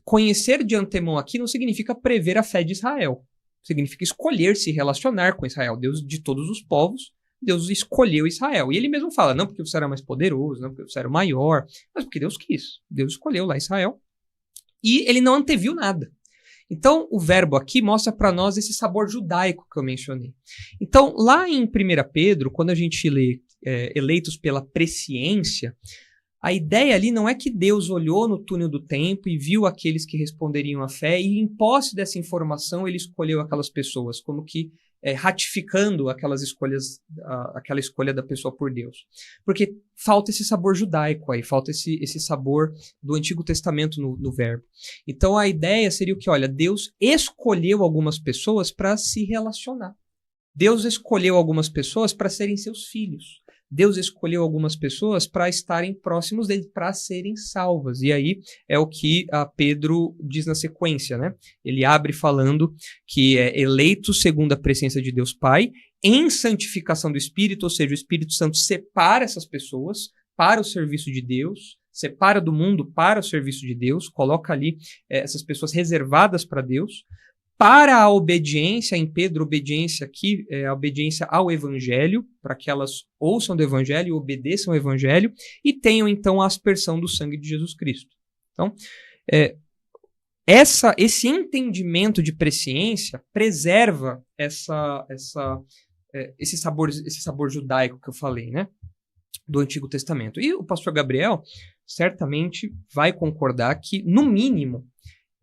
conhecer de antemão aqui não significa prever a fé de Israel. Significa escolher se relacionar com Israel. Deus de todos os povos, Deus escolheu Israel. E ele mesmo fala, não porque você era mais poderoso, não porque você era maior, mas porque Deus quis. Deus escolheu lá Israel. E ele não anteviu nada. Então, o verbo aqui mostra para nós esse sabor judaico que eu mencionei. Então, lá em 1 Pedro, quando a gente lê eleitos pela presciência, a ideia ali não é que Deus olhou no túnel do tempo e viu aqueles que responderiam à fé e, em posse dessa informação, ele escolheu aquelas pessoas, como que ratificando aquelas escolhas, aquela escolha da pessoa por Deus. Porque falta esse sabor judaico aí, falta esse sabor do Antigo Testamento no verbo. Então a ideia seria o que, olha, Deus escolheu algumas pessoas para se relacionar. Deus escolheu algumas pessoas para serem seus filhos. Deus escolheu algumas pessoas para estarem próximos dele, para serem salvas. E aí é o que Pedro diz na sequência, né? Ele abre falando que é eleito segundo a presciência de Deus Pai, em santificação do Espírito, ou seja, o Espírito Santo separa essas pessoas para o serviço de Deus, separa do mundo para o serviço de Deus, coloca ali essas pessoas reservadas para Deus, para a obediência, em Pedro, obediência aqui é a obediência ao Evangelho, para que elas ouçam do Evangelho, obedeçam ao Evangelho e tenham então a aspersão do sangue de Jesus Cristo. Então, esse entendimento de presciência preserva esse sabor judaico que eu falei, né, do Antigo Testamento. E o pastor Gabriel certamente vai concordar que, no mínimo,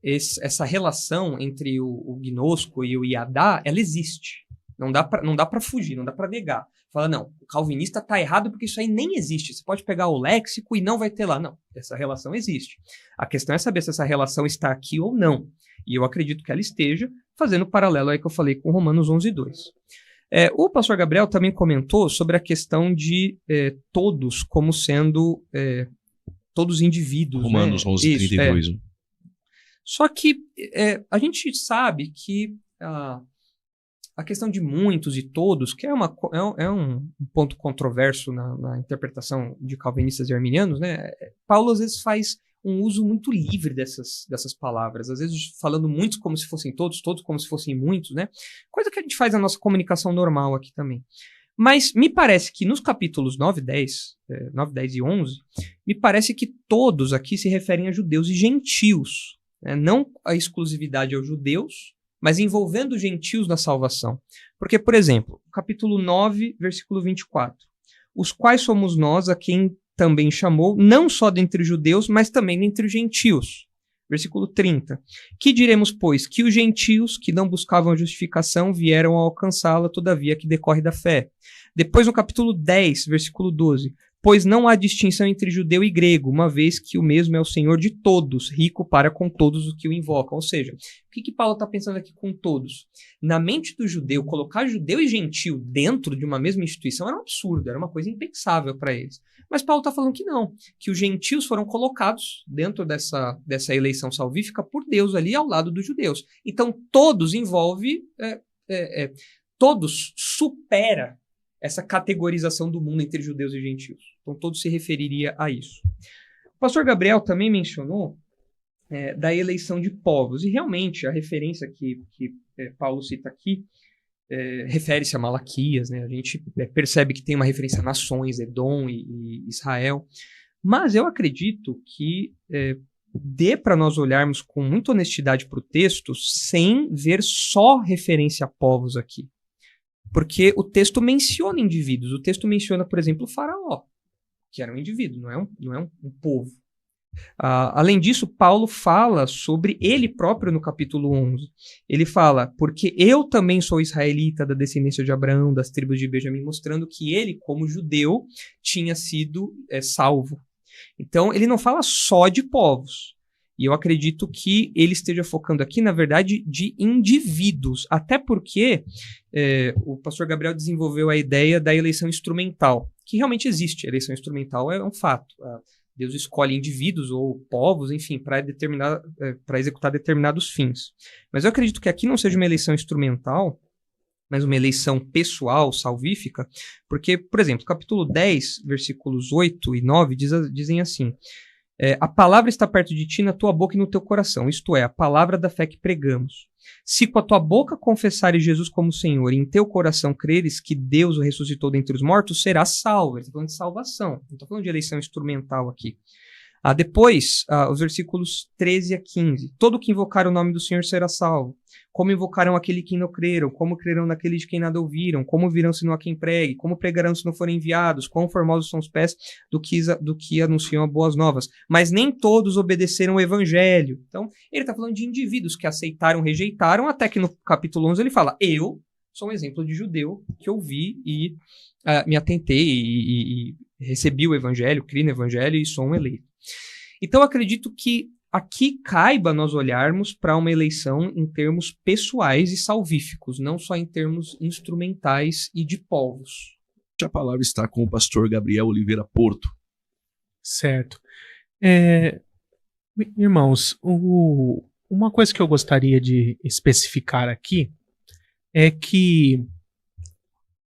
essa relação entre o gnosco e o iadá, ela existe. Não dá para fugir, não dá para negar. Fala, não, o calvinista está errado porque isso aí nem existe. Você pode pegar o léxico e não vai ter lá. Não, essa relação existe. A questão é saber se essa relação está aqui ou não. E eu acredito que ela esteja, fazendo paralelo aí que eu falei com Romanos 11:2. O pastor Gabriel também comentou sobre a questão de todos como sendo todos indivíduos. Romanos 11:32. Só que a gente sabe que a questão de muitos e todos, que é um ponto controverso na interpretação de calvinistas e arminianos, né? Paulo às vezes faz um uso muito livre dessas palavras, às vezes falando muitos como se fossem todos como se fossem muitos, né? Coisa que a gente faz na nossa comunicação normal aqui também. Mas me parece que nos capítulos 9, 10 e 11, me parece que todos aqui se referem a judeus e gentios. Não a exclusividade aos judeus, mas envolvendo os gentios na salvação. Porque, por exemplo, capítulo 9, versículo 24. Os quais somos nós a quem também chamou, não só dentre os judeus, mas também dentre os gentios. Versículo 30. Que diremos, pois, que os gentios que não buscavam a justificação vieram a alcançá-la, todavia que decorre da fé. Depois, no capítulo 10, versículo 12. Pois não há distinção entre judeu e grego, uma vez que o mesmo é o Senhor de todos, rico para com todos os que o invocam. Ou seja, o que Paulo está pensando aqui com todos? Na mente do judeu, colocar judeu e gentil dentro de uma mesma instituição era um absurdo, era uma coisa impensável para eles. Mas Paulo está falando que não, que os gentios foram colocados dentro dessa eleição salvífica por Deus ali ao lado dos judeus. Então todos envolve, todos supera essa categorização do mundo entre judeus e gentios. Então, todo se referiria a isso. O pastor Gabriel também mencionou da eleição de povos. E, realmente, a referência que Paulo cita aqui refere-se a Malaquias. Né? A gente percebe que tem uma referência a nações, Edom e Israel. Mas eu acredito que dê para nós olharmos com muita honestidade para o texto sem ver só referência a povos aqui. Porque o texto menciona indivíduos. O texto menciona, por exemplo, o faraó, que era um indivíduo, não é um povo. Além disso, Paulo fala sobre ele próprio no capítulo 11. Ele fala, porque eu também sou israelita da descendência de Abraão, das tribos de Benjamim, mostrando que ele, como judeu, tinha sido salvo. Então, ele não fala só de povos. E eu acredito que ele esteja focando aqui, na verdade, de indivíduos. Até porque o pastor Gabriel desenvolveu a ideia da eleição instrumental, que realmente existe. A eleição instrumental é um fato. Deus escolhe indivíduos ou povos, enfim, para executar determinados fins. Mas eu acredito que aqui não seja uma eleição instrumental, mas uma eleição pessoal, salvífica, porque, por exemplo, capítulo 10, versículos 8 e 9 dizem assim: a palavra está perto de ti, na tua boca e no teu coração, isto é, a palavra da fé que pregamos. Se com a tua boca confessares Jesus como Senhor e em teu coração creres que Deus o ressuscitou dentre os mortos, serás salvo. Ele está falando de salvação, não está falando de eleição instrumental aqui. Depois, os versículos 13 a 15. Todo que invocar o nome do Senhor será salvo. Como invocarão aquele que não creram? Como crerão naquele de quem nada ouviram? Como virão se não há quem pregue? Como pregarão se não forem enviados? Quão formosos são os pés do que anunciam as boas novas? Mas nem todos obedeceram o evangelho. Então, ele está falando de indivíduos que aceitaram, rejeitaram, até que no capítulo 11 ele fala, eu sou um exemplo de judeu que ouvi e me atentei e recebi o evangelho, criei no evangelho e sou um eleito. Então, acredito que aqui caiba nós olharmos para uma eleição em termos pessoais e salvíficos, não só em termos instrumentais e de povos. A palavra está com o pastor Gabriel Oliveira Porto. Certo. Irmãos, uma coisa que eu gostaria de especificar aqui é que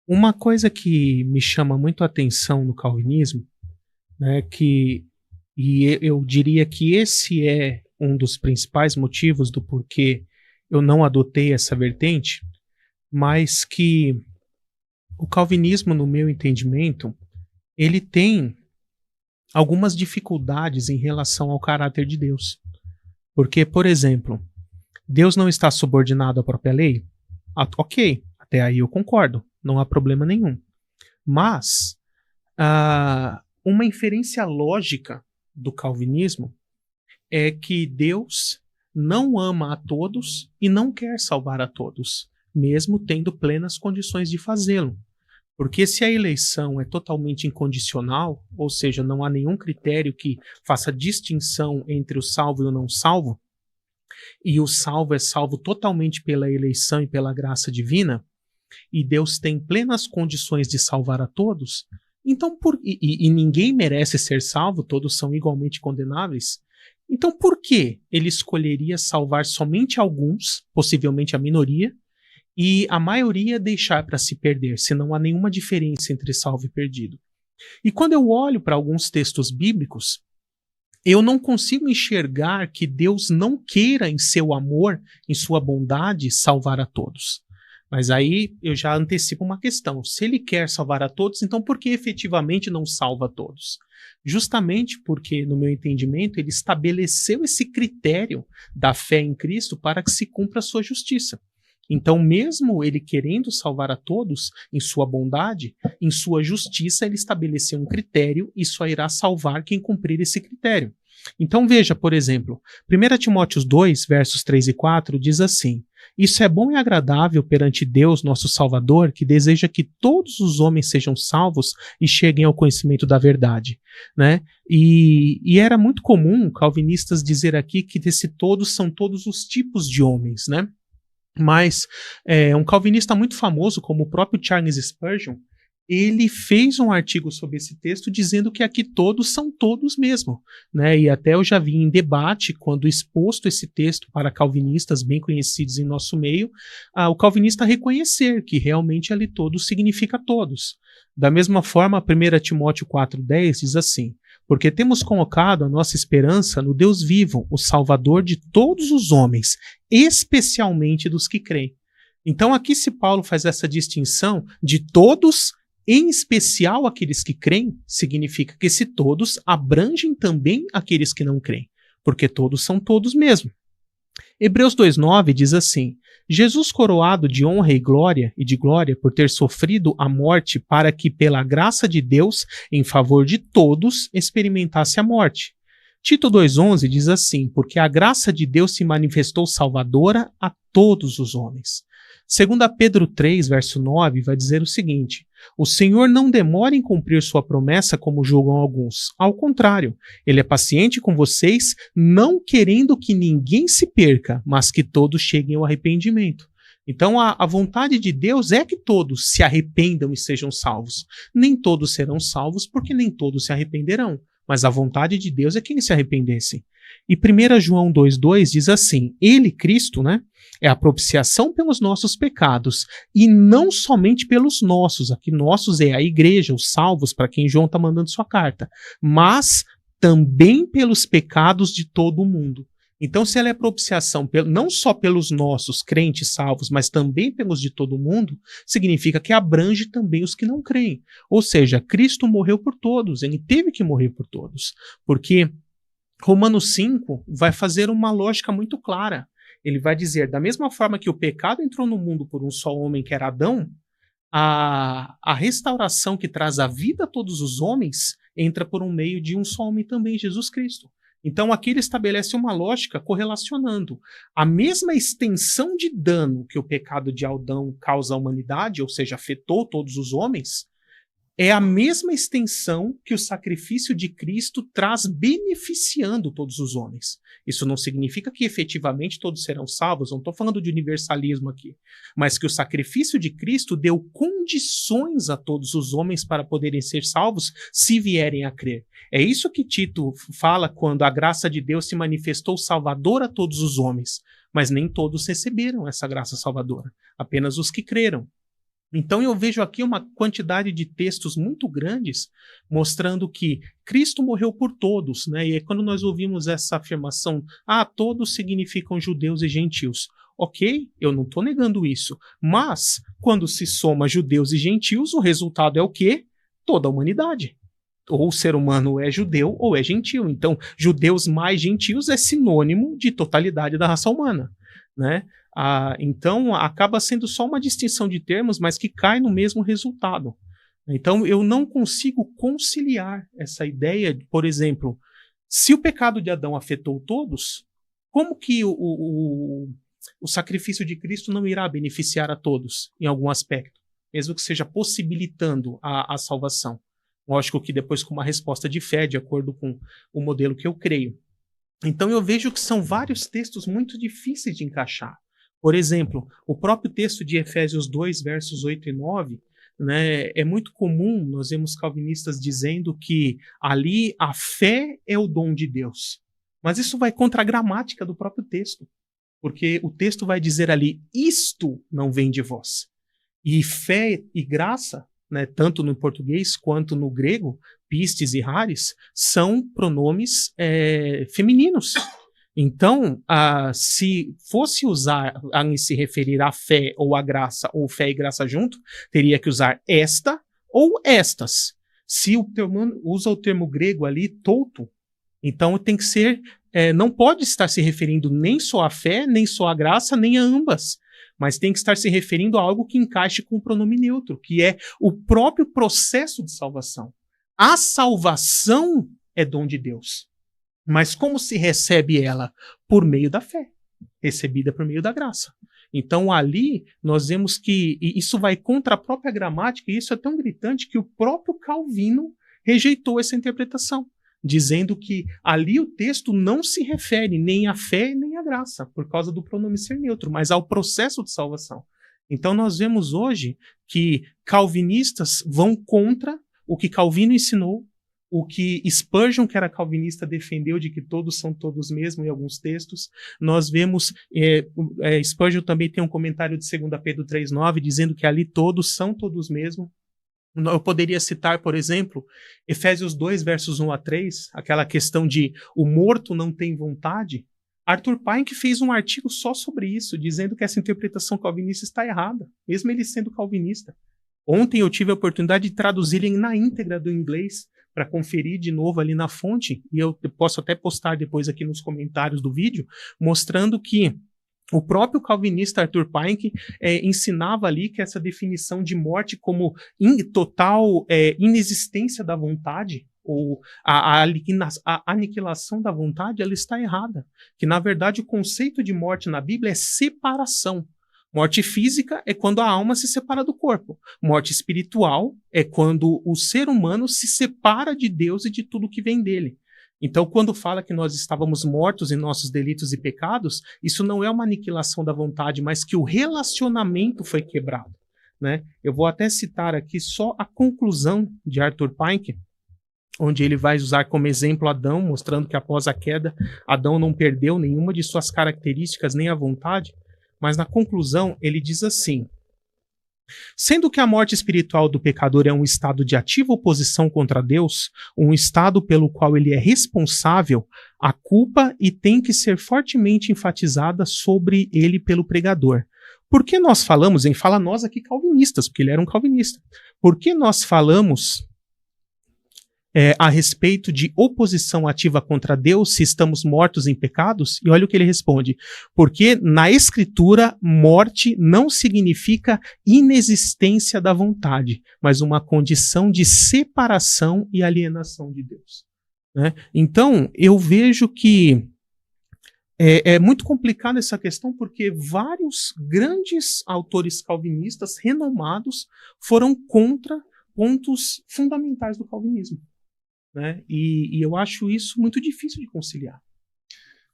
uma coisa que me chama muito a atenção no calvinismo, né, e eu diria que esse é um dos principais motivos do porquê eu não adotei essa vertente, mas que o calvinismo, no meu entendimento, ele tem algumas dificuldades em relação ao caráter de Deus. Porque, por exemplo, Deus não está subordinado à própria lei? Ok, até aí eu concordo, não há problema nenhum. Mas uma inferência lógica do calvinismo é que Deus não ama a todos e não quer salvar a todos, mesmo tendo plenas condições de fazê-lo. Porque se a eleição é totalmente incondicional, ou seja, não há nenhum critério que faça distinção entre o salvo e o não salvo, e o salvo é salvo totalmente pela eleição e pela graça divina, e Deus tem plenas condições de salvar a todos, então, e ninguém merece ser salvo, todos são igualmente condenáveis. Então, por que ele escolheria salvar somente alguns, possivelmente a minoria, e a maioria deixar para se perder, se não há nenhuma diferença entre salvo e perdido? E quando eu olho para alguns textos bíblicos, eu não consigo enxergar que Deus não queira, em seu amor, em sua bondade, salvar a todos. Mas aí eu já antecipo uma questão. Se ele quer salvar a todos, então por que efetivamente não salva a todos? Justamente porque, no meu entendimento, ele estabeleceu esse critério da fé em Cristo para que se cumpra a sua justiça. Então, mesmo ele querendo salvar a todos, em sua bondade, em sua justiça, ele estabeleceu um critério e só irá salvar quem cumprir esse critério. Então veja, por exemplo, 1 Timóteo 2, versos 3 e 4, diz assim: isso é bom e agradável perante Deus, nosso Salvador, que deseja que todos os homens sejam salvos e cheguem ao conhecimento da verdade. Né? E era muito comum calvinistas dizer aqui que desse todos são todos os tipos de homens, né? Mas um calvinista muito famoso, como o próprio Charles Spurgeon, ele fez um artigo sobre esse texto dizendo que aqui todos são todos mesmo, né? E até eu já vi em debate, quando exposto esse texto para calvinistas bem conhecidos em nosso meio, o calvinista reconhecer que realmente ali todos significa todos. Da mesma forma, 1 Timóteo 4,10 diz assim: porque temos colocado a nossa esperança no Deus vivo, o Salvador de todos os homens, especialmente dos que creem. Então aqui se Paulo faz essa distinção de todos, em especial aqueles que creem, significa que esse todos abrangem também aqueles que não creem, porque todos são todos mesmo. Hebreus 2,9 diz assim: Jesus coroado de honra e de glória por ter sofrido a morte para que pela graça de Deus, em favor de todos, experimentasse a morte. Tito 2,11 diz assim: porque a graça de Deus se manifestou salvadora a todos os homens. 2 Pedro 3, verso 9, vai dizer o seguinte: o Senhor não demora em cumprir sua promessa como julgam alguns. Ao contrário, ele é paciente com vocês, não querendo que ninguém se perca, mas que todos cheguem ao arrependimento. Então a vontade de Deus é que todos se arrependam e sejam salvos. Nem todos serão salvos porque nem todos se arrependerão, mas a vontade de Deus é que eles se arrependessem. E 1 João 2,2 diz assim: ele, Cristo, né, é a propiciação pelos nossos pecados, e não somente pelos nossos, aqui nossos é a igreja, os salvos, para quem João está mandando sua carta, mas também pelos pecados de todo o mundo. Então, se ela é propiciação não só pelos nossos crentes salvos, mas também pelos de todo mundo, significa que abrange também os que não creem. Ou seja, Cristo morreu por todos, ele teve que morrer por todos. Porque Romanos 5 vai fazer uma lógica muito clara. Ele vai dizer, da mesma forma que o pecado entrou no mundo por um só homem, que era Adão, a restauração que traz a vida a todos os homens entra por um meio de um só homem também, Jesus Cristo. Então aqui ele estabelece uma lógica correlacionando a mesma extensão de dano que o pecado de Adão causa à humanidade, ou seja, afetou todos os homens, é a mesma extensão que o sacrifício de Cristo traz beneficiando todos os homens. Isso não significa que efetivamente todos serão salvos, não estou falando de universalismo aqui, mas que o sacrifício de Cristo deu condições a todos os homens para poderem ser salvos se vierem a crer. É isso que Tito fala quando a graça de Deus se manifestou salvadora a todos os homens, mas nem todos receberam essa graça salvadora, apenas os que creram. Então eu vejo aqui uma quantidade de textos muito grandes mostrando que Cristo morreu por todos, né? E quando nós ouvimos essa afirmação, todos significam judeus e gentios. Ok, eu não estou negando isso, mas quando se soma judeus e gentios, o resultado é o quê? Toda a humanidade. Ou o ser humano é judeu ou é gentio. Então, judeus mais gentios é sinônimo de totalidade da raça humana, né? Então, acaba sendo só uma distinção de termos, mas que cai no mesmo resultado. Então, eu não consigo conciliar essa ideia, por exemplo, se o pecado de Adão afetou todos, como que o sacrifício de Cristo não irá beneficiar a todos em algum aspecto, mesmo que seja possibilitando a salvação? Lógico que depois com uma resposta de fé, de acordo com o modelo que eu creio. Então, eu vejo que são vários textos muito difíceis de encaixar. Por exemplo, o próprio texto de Efésios 2, versos 8 e 9, né, é muito comum, nós vemos calvinistas dizendo que ali a fé é o dom de Deus. Mas isso vai contra a gramática do próprio texto, porque o texto vai dizer ali, isto não vem de vós. E fé e graça, né, tanto no português quanto no grego, pistes e haris, são pronomes femininos. Então, se fosse usar em se referir à fé ou à graça, ou fé e graça junto, teria que usar esta ou estas. Se o termo usa o termo grego ali, touto, então tem que ser, não pode estar se referindo nem só à fé, nem só à graça, nem a ambas. Mas tem que estar se referindo a algo que encaixe com o pronome neutro, que é o próprio processo de salvação. A salvação é dom de Deus. Mas como se recebe ela? Por meio da fé, recebida por meio da graça. Então ali nós vemos que isso vai contra a própria gramática, e isso é tão gritante que o próprio Calvino rejeitou essa interpretação, dizendo que ali o texto não se refere nem à fé nem à graça, por causa do pronome ser neutro, mas ao processo de salvação. Então nós vemos hoje que calvinistas vão contra o que Calvino ensinou, o que Spurgeon, que era calvinista, defendeu de que todos são todos mesmo em alguns textos. Nós vemos, Spurgeon também tem um comentário de 2 Pedro 3,9, dizendo que ali todos são todos mesmo. Eu poderia citar, por exemplo, Efésios 2, versos 1 a 3, aquela questão de o morto não tem vontade. Arthur Pine fez um artigo só sobre isso, dizendo que essa interpretação calvinista está errada, mesmo ele sendo calvinista. Ontem eu tive a oportunidade de traduzir ele na íntegra do inglês, para conferir de novo ali na fonte, e eu posso até postar depois aqui nos comentários do vídeo, mostrando que o próprio calvinista Arthur Pine ensinava ali que essa definição de morte como total inexistência da vontade, ou a aniquilação da vontade, ela está errada. Que, na verdade, o conceito de morte na Bíblia é separação. Morte física é quando a alma se separa do corpo. Morte espiritual é quando o ser humano se separa de Deus e de tudo que vem dele. Então, quando fala que nós estávamos mortos em nossos delitos e pecados, isso não é uma aniquilação da vontade, mas que o relacionamento foi quebrado, né? Eu vou até citar aqui só a conclusão de Arthur Pine, onde ele vai usar como exemplo Adão, mostrando que após a queda, Adão não perdeu nenhuma de suas características, nem a vontade. Mas na conclusão ele diz assim: sendo que a morte espiritual do pecador é um estado de ativa oposição contra Deus, um estado pelo qual ele é responsável, a culpa e tem que ser fortemente enfatizada sobre ele pelo pregador. Por que nós falamos, fala nós aqui calvinistas, porque ele era um calvinista, por que nós falamos a respeito de oposição ativa contra Deus, se estamos mortos em pecados, e olha o que ele responde. Porque na Escritura, morte não significa inexistência da vontade, mas uma condição de separação e alienação de Deus. Né? Então, eu vejo que é muito complicada essa questão, porque vários grandes autores calvinistas renomados foram contra pontos fundamentais do calvinismo. Né? E eu acho isso muito difícil de conciliar.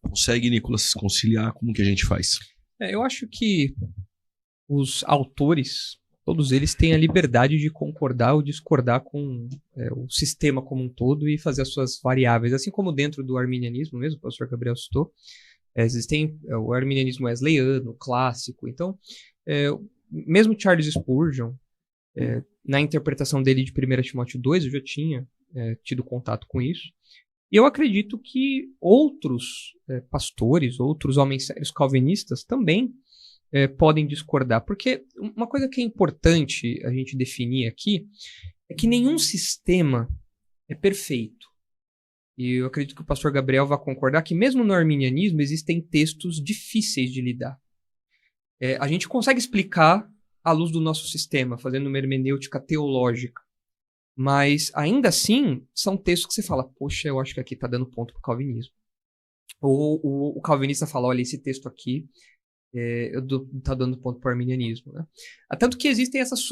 Consegue, Nicolas, conciliar? Como que a gente faz? Eu acho que os autores, todos eles têm a liberdade de concordar ou discordar com o sistema como um todo e fazer as suas variáveis. Assim como dentro do arminianismo mesmo, o pastor Gabriel citou, existem o arminianismo wesleyano, clássico. Então, mesmo Charles Spurgeon, na interpretação dele de 1 Timóteo 2, eu já tinha tido contato com isso. E eu acredito que outros pastores, outros homens sérios calvinistas também podem discordar. Porque uma coisa que é importante a gente definir aqui é que nenhum sistema é perfeito. E eu acredito que o pastor Gabriel vai concordar que mesmo no arminianismo existem textos difíceis de lidar. A gente consegue explicar à luz do nosso sistema, fazendo uma hermenêutica teológica. Mas, ainda assim, são textos que você fala, poxa, eu acho que aqui está dando ponto para o calvinismo. Ou o calvinista fala, olha, esse texto aqui está dando ponto para o arminianismo. Né? Tanto que existem essas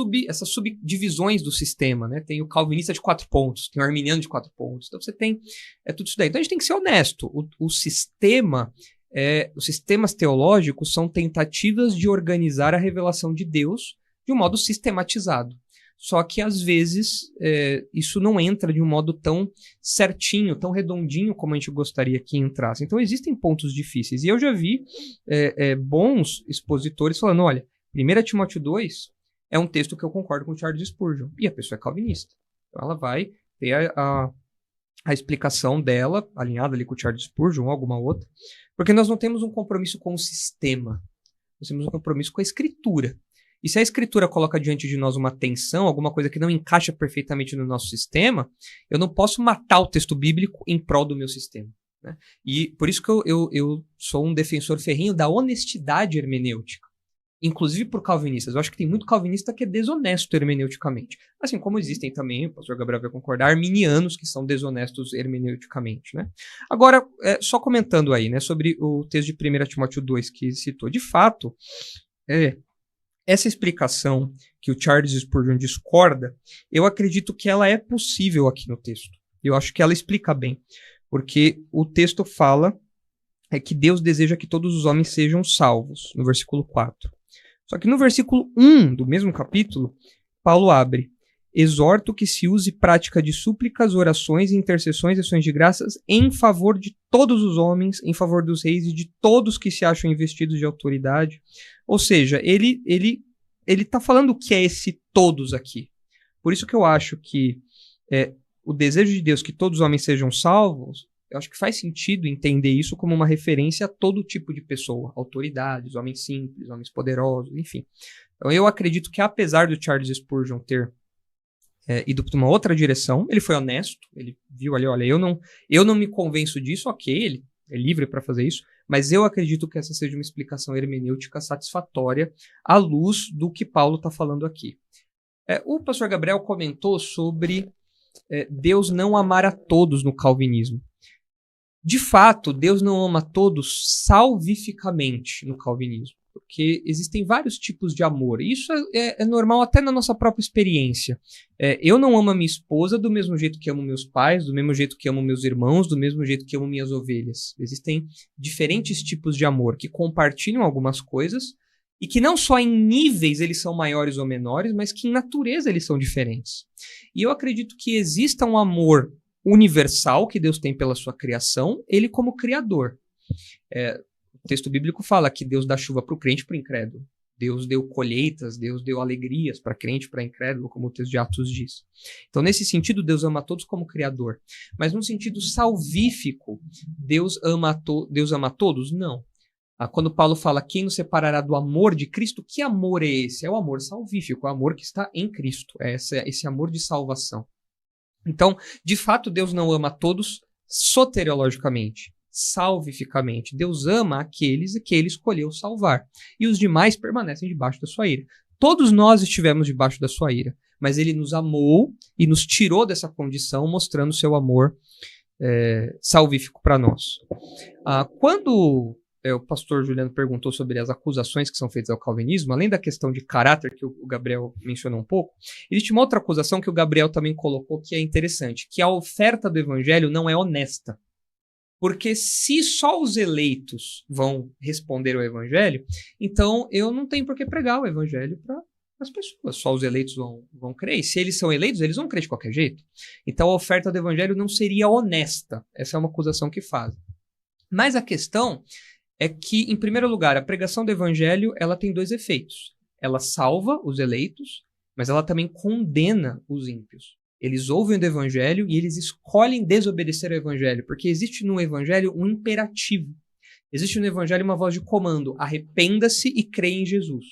subdivisões do sistema. Né? Tem o calvinista de 4 pontos, tem o arminiano de 4 pontos. Então você tem tudo isso daí. Então a gente tem que ser honesto. Os sistemas teológicos são tentativas de organizar a revelação de Deus de um modo sistematizado. Só que, às vezes, isso não entra de um modo tão certinho, tão redondinho como a gente gostaria que entrasse. Então, existem pontos difíceis. E eu já vi bons expositores falando, olha, 1 Timóteo 2 é um texto que eu concordo com o Charles Spurgeon. E a pessoa é calvinista. Então, ela vai ter a explicação dela, alinhada ali com o Charles Spurgeon ou alguma outra, porque nós não temos um compromisso com o sistema. Nós temos um compromisso com a Escritura. E se a Escritura coloca diante de nós uma tensão, alguma coisa que não encaixa perfeitamente no nosso sistema, eu não posso matar o texto bíblico em prol do meu sistema. Né? E por isso que eu sou um defensor ferrenho da honestidade hermenêutica. Inclusive por calvinistas. Eu acho que tem muito calvinista que é desonesto hermeneuticamente. Assim como existem também, o pastor Gabriel vai concordar, arminianos que são desonestos hermeneuticamente. Né? Agora, só comentando aí, né, sobre o texto de 1 Timóteo 2 que citou. De fato, essa explicação que o Charles Spurgeon discorda, eu acredito que ela é possível aqui no texto. Eu acho que ela explica bem. Porque o texto fala que Deus deseja que todos os homens sejam salvos, no versículo 4. Só que no versículo 1 do mesmo capítulo, Paulo abre: exorto que se use prática de súplicas, orações, intercessões e ações de graças em favor de todos os homens, em favor dos reis e de todos que se acham investidos de autoridade. Ou seja, ele está falando o que é esse todos aqui. Por isso que eu acho que o desejo de Deus que todos os homens sejam salvos, eu acho que faz sentido entender isso como uma referência a todo tipo de pessoa, autoridades, homens simples, homens poderosos, enfim. Então eu acredito que apesar do Charles Spurgeon ter ido para uma outra direção, ele foi honesto, ele viu ali, olha, eu não me convenço disso, ok, ele é livre para fazer isso, mas eu acredito que essa seja uma explicação hermenêutica satisfatória à luz do que Paulo está falando aqui. O pastor Gabriel comentou sobre Deus não amar a todos no calvinismo. De fato, Deus não ama todos salvificamente no calvinismo, porque existem vários tipos de amor. Isso é normal até na nossa própria experiência. Eu não amo a minha esposa do mesmo jeito que amo meus pais, do mesmo jeito que amo meus irmãos, do mesmo jeito que amo minhas ovelhas. Existem diferentes tipos de amor que compartilham algumas coisas e que não só em níveis eles são maiores ou menores, mas que em natureza eles são diferentes. E eu acredito que exista um amor universal que Deus tem pela sua criação, ele como criador. O texto bíblico fala que Deus dá chuva para o crente e para o incrédulo. Deus deu colheitas, Deus deu alegrias para crente e para incrédulo, como o texto de Atos diz. Então, nesse sentido, Deus ama todos como criador. Mas no sentido salvífico, Deus ama todos? Não. Quando Paulo fala quem nos separará do amor de Cristo, que amor é esse? É o amor salvífico, é o amor que está em Cristo. É esse amor de salvação. Então, de fato, Deus não ama a todos soteriologicamente, salvificamente. Deus ama aqueles que ele escolheu salvar. E os demais permanecem debaixo da sua ira. Todos nós estivemos debaixo da sua ira, mas ele nos amou e nos tirou dessa condição, mostrando seu amor salvífico para nós. Quando o pastor Juliano perguntou sobre as acusações que são feitas ao calvinismo, além da questão de caráter que o Gabriel mencionou um pouco, existe uma outra acusação que o Gabriel também colocou que é interessante, que a oferta do evangelho não é honesta. Porque se só os eleitos vão responder ao evangelho, então eu não tenho por que pregar o evangelho para as pessoas. Só os eleitos vão crer. E se eles são eleitos, eles vão crer de qualquer jeito. Então a oferta do evangelho não seria honesta. Essa é uma acusação que fazem. Mas a questão é que, em primeiro lugar, a pregação do evangelho ela tem dois efeitos. Ela salva os eleitos, mas ela também condena os ímpios. Eles ouvem do evangelho e eles escolhem desobedecer ao evangelho, porque existe no evangelho um imperativo. Existe no evangelho uma voz de comando: arrependa-se e creia em Jesus.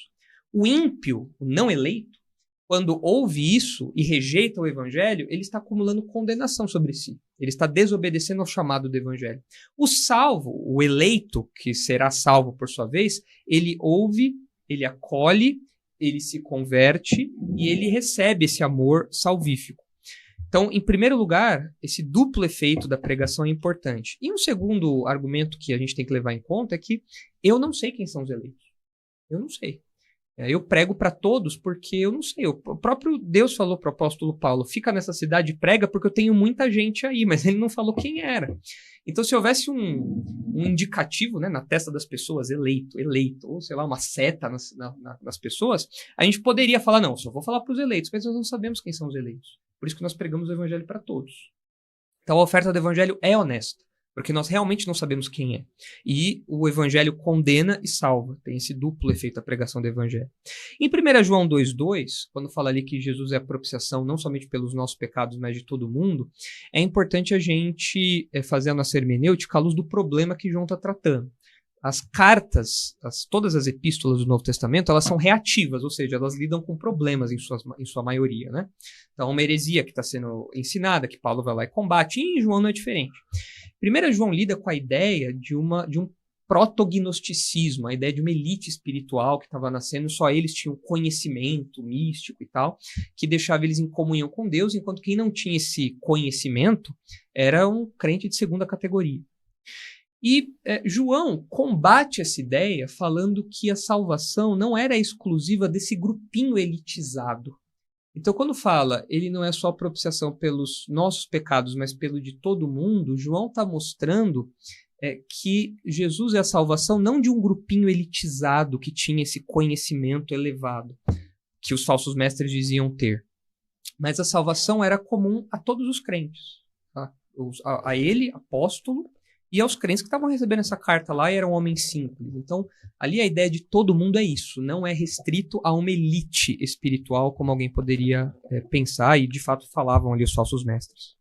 O ímpio, o não eleito, quando ouve isso e rejeita o evangelho, ele está acumulando condenação sobre si. Ele está desobedecendo ao chamado do evangelho. O salvo, o eleito, que será salvo por sua vez, ele ouve, ele acolhe, ele se converte e ele recebe esse amor salvífico. Então, em primeiro lugar, esse duplo efeito da pregação é importante. E um segundo argumento que a gente tem que levar em conta é que eu não sei quem são os eleitos. Eu não sei. Eu prego para todos porque eu não sei. O próprio Deus falou para o apóstolo Paulo: fica nessa cidade e prega porque eu tenho muita gente aí, mas ele não falou quem era. Então, se houvesse um indicativo, né, na testa das pessoas, eleito, ou sei lá, uma seta nas pessoas, a gente poderia falar: não, só vou falar para os eleitos, mas nós não sabemos quem são os eleitos. Por isso que nós pregamos o evangelho para todos. Então a oferta do evangelho é honesta, porque nós realmente não sabemos quem é. E o evangelho condena e salva. Tem esse duplo efeito da pregação do evangelho. Em 1 João 2,2, quando fala ali que Jesus é a propiciação não somente pelos nossos pecados, mas de todo mundo, é importante a gente fazer a nossa hermenêutica à luz do problema que João está tratando. As cartas, todas as epístolas do Novo Testamento, elas são reativas, ou seja, elas lidam com problemas em sua maioria, né? Então, uma heresia que está sendo ensinada, que Paulo vai lá e combate, e em João não é diferente. 1 João lida com a ideia de um protognosticismo, a ideia de uma elite espiritual que estava nascendo, só eles tinham conhecimento místico e tal, que deixava eles em comunhão com Deus, enquanto quem não tinha esse conhecimento era um crente de segunda categoria. E João combate essa ideia falando que a salvação não era exclusiva desse grupinho elitizado. Então, quando fala ele não é só propiciação pelos nossos pecados, mas pelo de todo mundo, João está mostrando que Jesus é a salvação não de um grupinho elitizado que tinha esse conhecimento elevado, que os falsos mestres diziam ter. Mas a salvação era comum a todos os crentes. Tá? A ele, apóstolo, e aos crentes que estavam recebendo essa carta lá e eram homens simples. Então, ali a ideia de todo mundo é isso. Não é restrito a uma elite espiritual, como alguém poderia pensar, e de fato falavam ali os falsos mestres.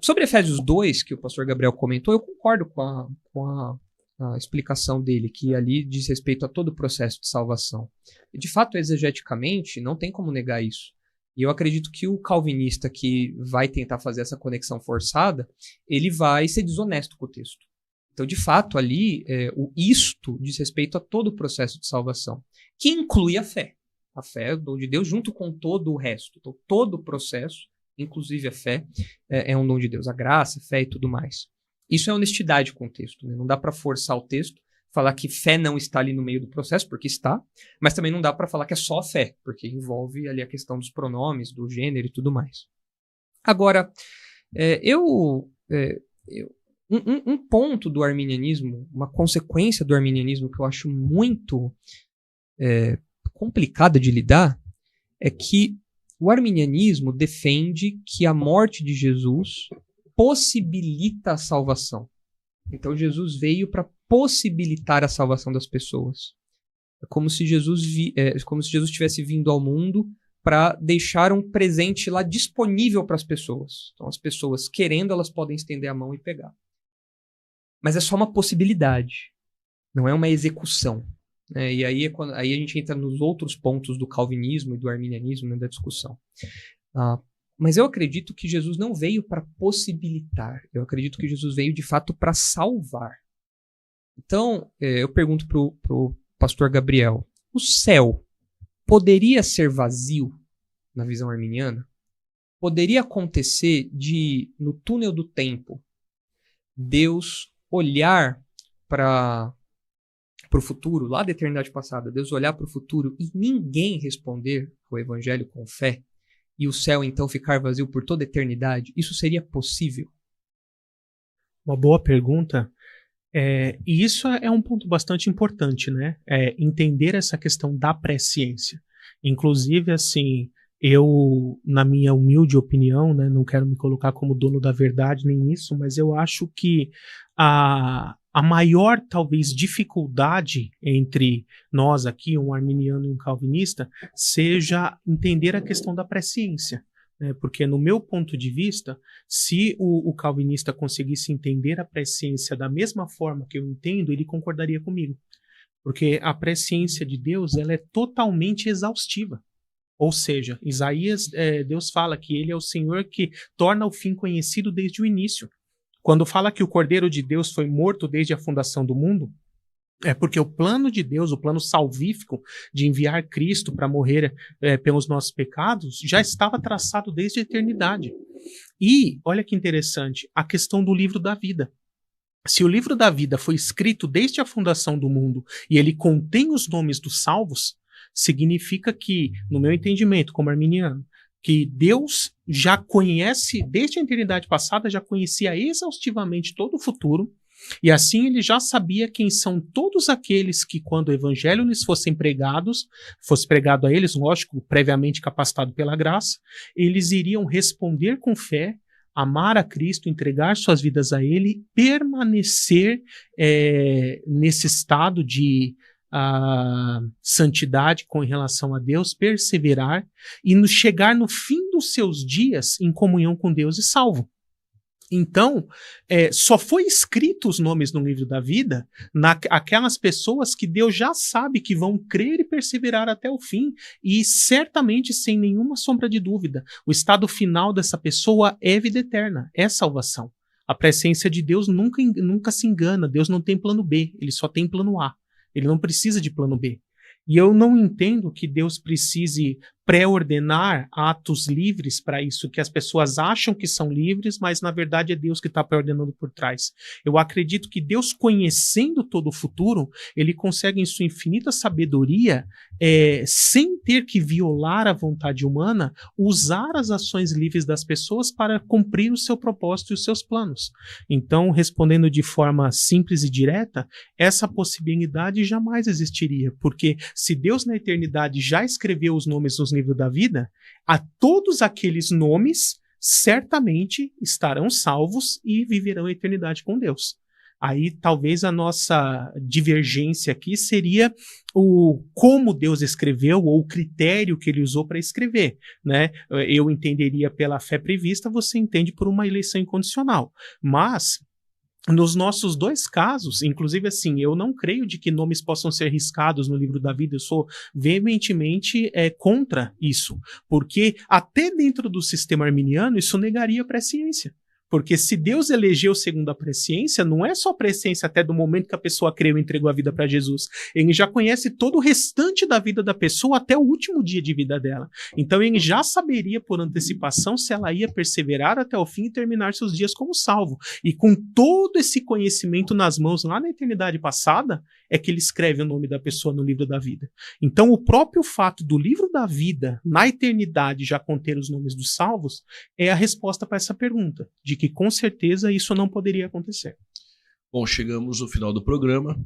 Sobre Efésios 2, que o pastor Gabriel comentou, eu concordo com a explicação dele, que ali diz respeito a todo o processo de salvação. E, de fato, exegeticamente, não tem como negar isso. E eu acredito que o calvinista que vai tentar fazer essa conexão forçada, ele vai ser desonesto com o texto. Então, de fato, ali, o isto diz respeito a todo o processo de salvação, que inclui a fé. A fé é o dom de Deus junto com todo o resto. Então, todo o processo, inclusive a fé, é um dom de Deus. A graça, a fé e tudo mais. Isso é honestidade com o texto. Né? Não dá para forçar o texto, falar que fé não está ali no meio do processo, porque está, mas também não dá para falar que é só fé, porque envolve ali a questão dos pronomes, do gênero e tudo mais. Agora, um ponto do arminianismo, uma consequência do arminianismo que eu acho muito complicada de lidar, é que o arminianismo defende que a morte de Jesus possibilita a salvação. Então Jesus veio para possibilitar a salvação das pessoas. É como se Jesus tivesse vindo ao mundo para deixar um presente lá disponível para as pessoas. Então, as pessoas querendo, elas podem estender a mão e pegar. Mas é só uma possibilidade, não é uma execução. Né? E aí a gente entra nos outros pontos do calvinismo e do arminianismo, né, da discussão. Mas eu acredito que Jesus não veio para possibilitar. Eu acredito que Jesus veio, de fato, para salvar. Então, eu pergunto pro pastor Gabriel, o céu poderia ser vazio na visão arminiana? Poderia acontecer de, no túnel do tempo, Deus olhar para o futuro, lá da eternidade passada, Deus olhar para o futuro e ninguém responder o evangelho com fé, e o céu então ficar vazio por toda a eternidade? Isso seria possível? Uma boa pergunta. E isso é um ponto bastante importante, né? Entender essa questão da presciência. Inclusive, assim, eu, na minha humilde opinião, né, não quero me colocar como dono da verdade nem isso, mas eu acho que a maior, talvez, dificuldade entre nós aqui, um arminiano e um calvinista, seja entender a questão da presciência. Porque, no meu ponto de vista, se o calvinista conseguisse entender a presciência da mesma forma que eu entendo, ele concordaria comigo. Porque a presciência de Deus, ela é totalmente exaustiva. Ou seja, Isaías, Deus fala que ele é o Senhor que torna o fim conhecido desde o início. Quando fala que o Cordeiro de Deus foi morto desde a fundação do mundo, é porque o plano de Deus, o plano salvífico de enviar Cristo para morrer pelos nossos pecados, já estava traçado desde a eternidade. E, olha que interessante, a questão do livro da vida. Se o livro da vida foi escrito desde a fundação do mundo e ele contém os nomes dos salvos, significa que, no meu entendimento como arminiano, que Deus já conhece, desde a eternidade passada, já conhecia exaustivamente todo o futuro, e assim ele já sabia quem são todos aqueles que, quando o evangelho lhes fosse pregado a eles, lógico, previamente capacitado pela graça, eles iriam responder com fé, amar a Cristo, entregar suas vidas a Ele, permanecer nesse estado de santidade com relação a Deus, perseverar e chegar no fim dos seus dias em comunhão com Deus e salvo. Então, só foi escrito os nomes no livro da vida aquelas pessoas que Deus já sabe que vão crer e perseverar até o fim, e certamente, sem nenhuma sombra de dúvida, o estado final dessa pessoa é vida eterna, é salvação. A presciência de Deus nunca se engana, Deus não tem plano B, ele só tem plano A, ele não precisa de plano B. E eu não entendo que Deus precise pré-ordenar atos livres para isso, que as pessoas acham que são livres, mas na verdade é Deus que está pré-ordenando por trás. Eu acredito que Deus, conhecendo todo o futuro, ele consegue, em sua infinita sabedoria, sem ter que violar a vontade humana, usar as ações livres das pessoas para cumprir o seu propósito e os seus planos. Então, respondendo de forma simples e direta, essa possibilidade jamais existiria, porque se Deus na eternidade já escreveu os nomes nos livros da vida, a todos aqueles nomes certamente estarão salvos e viverão a eternidade com Deus. Aí talvez a nossa divergência aqui seria o como Deus escreveu ou o critério que ele usou para escrever, né? Eu entenderia pela fé prevista, você entende por uma eleição incondicional. Mas nos nossos dois casos, inclusive assim, eu não creio de que nomes possam ser riscados no livro da vida, eu sou veementemente contra isso, porque até dentro do sistema arminiano isso negaria a presciência. Porque se Deus elegeu segundo a presciência, não é só presciência até do momento que a pessoa creu e entregou a vida para Jesus. Ele já conhece todo o restante da vida da pessoa até o último dia de vida dela. Então ele já saberia por antecipação se ela ia perseverar até o fim e terminar seus dias como salvo. E com todo esse conhecimento nas mãos lá na eternidade passada, é que ele escreve o nome da pessoa no livro da vida. Então o próprio fato do livro da vida, na eternidade, já conter os nomes dos salvos, é a resposta para essa pergunta, de que com certeza isso não poderia acontecer. Bom, chegamos ao final do programa.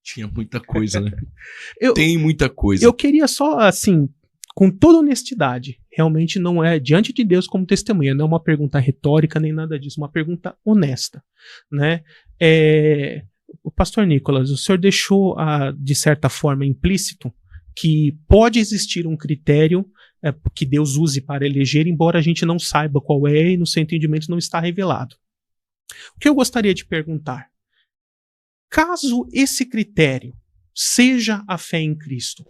Tinha muita coisa, né? Tem muita coisa. Eu queria só, assim, com toda honestidade, realmente não é diante de Deus como testemunha, não é uma pergunta retórica nem nada disso, uma pergunta honesta, né? O pastor Nicolas, o senhor deixou, de certa forma, implícito que pode existir um critério que Deus use para eleger, embora a gente não saiba qual é e no seu entendimento não está revelado. O que eu gostaria de perguntar? Caso esse critério seja a fé em Cristo,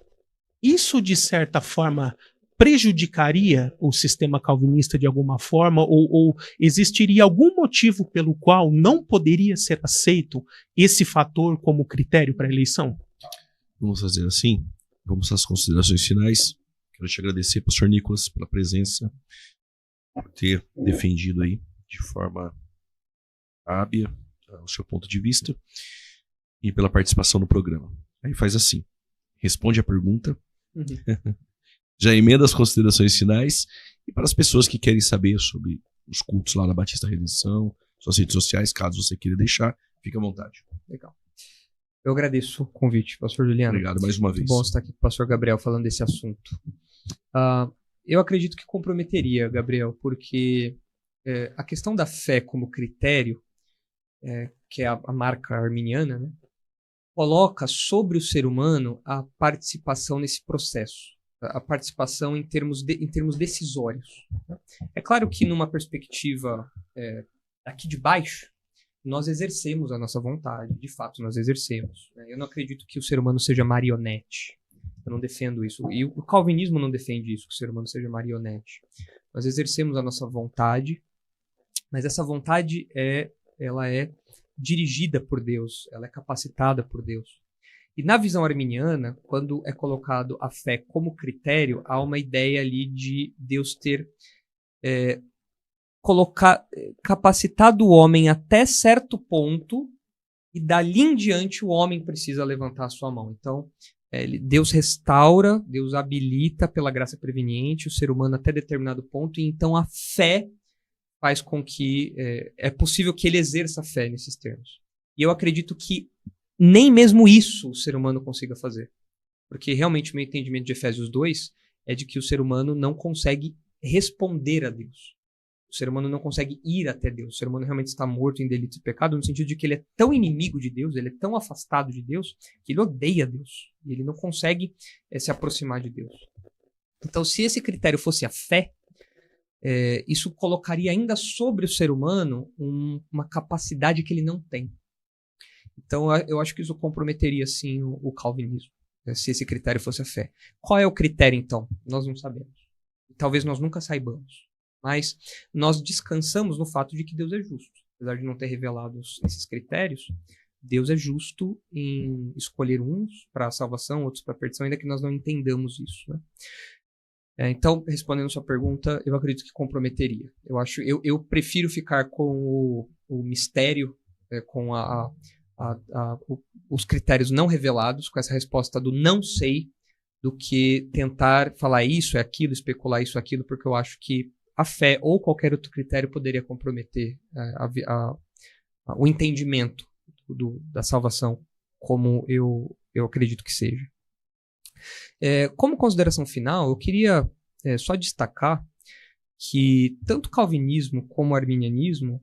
isso de certa forma prejudicaria o sistema calvinista de alguma forma, ou existiria algum motivo pelo qual não poderia ser aceito esse fator como critério para a eleição? Vamos fazer assim, vamos às considerações finais. Quero te agradecer, pastor Nicolas, pela presença, por ter defendido aí de forma hábil o seu ponto de vista e pela participação no programa. Aí faz assim, responde a pergunta, já emenda as considerações finais, e para as pessoas que querem saber sobre os cultos lá na Batista Redenção, suas redes sociais, caso você queira deixar, fique à vontade. Legal. Eu agradeço o convite, pastor Juliano. Obrigado mais uma vez. Muito bom estar aqui com o pastor Gabriel falando desse assunto. Eu acredito que comprometeria, Gabriel, porque a questão da fé como critério, que é a marca arminiana, né, coloca sobre o ser humano a participação nesse processo, a participação em termos decisórios. É claro que numa perspectiva aqui de baixo, nós exercemos a nossa vontade, de fato nós exercemos. Eu não acredito que o ser humano seja marionete, eu não defendo isso, e o calvinismo não defende isso, que o ser humano seja marionete. Nós exercemos a nossa vontade, mas essa vontade ela é dirigida por Deus, ela é capacitada por Deus. E na visão arminiana, quando é colocado a fé como critério, há uma ideia ali de Deus ter capacitado o homem até certo ponto, e dali em diante o homem precisa levantar a sua mão. Então, Deus restaura, Deus habilita pela graça preveniente o ser humano até determinado ponto, e então a fé faz com que é possível que ele exerça a fé nesses termos. E eu acredito que nem mesmo isso o ser humano consiga fazer. Porque realmente o meu entendimento de Efésios 2 é de que o ser humano não consegue responder a Deus. O ser humano não consegue ir até Deus. O ser humano realmente está morto em delitos e pecado, no sentido de que ele é tão inimigo de Deus, ele é tão afastado de Deus, que ele odeia Deus. E ele não consegue se aproximar de Deus. Então, se esse critério fosse a fé, isso colocaria ainda sobre o ser humano uma capacidade que ele não tem. Então, eu acho que isso comprometeria, sim, o calvinismo, se esse critério fosse a fé. Qual é o critério, então? Nós não sabemos. Talvez nós nunca saibamos. Mas nós descansamos no fato de que Deus é justo. Apesar de não ter revelado esses critérios, Deus é justo em escolher uns para a salvação, outros para a perdição, ainda que nós não entendamos isso, né? Então, respondendo a sua pergunta, eu acredito que comprometeria. Eu prefiro ficar com o mistério, com os critérios não revelados, com essa resposta do não sei, do que tentar falar isso, é aquilo, especular isso, aquilo, porque eu acho que a fé ou qualquer outro critério poderia comprometer o entendimento da salvação, como eu acredito que seja. Como consideração final, eu queria só destacar que tanto o calvinismo como o arminianismo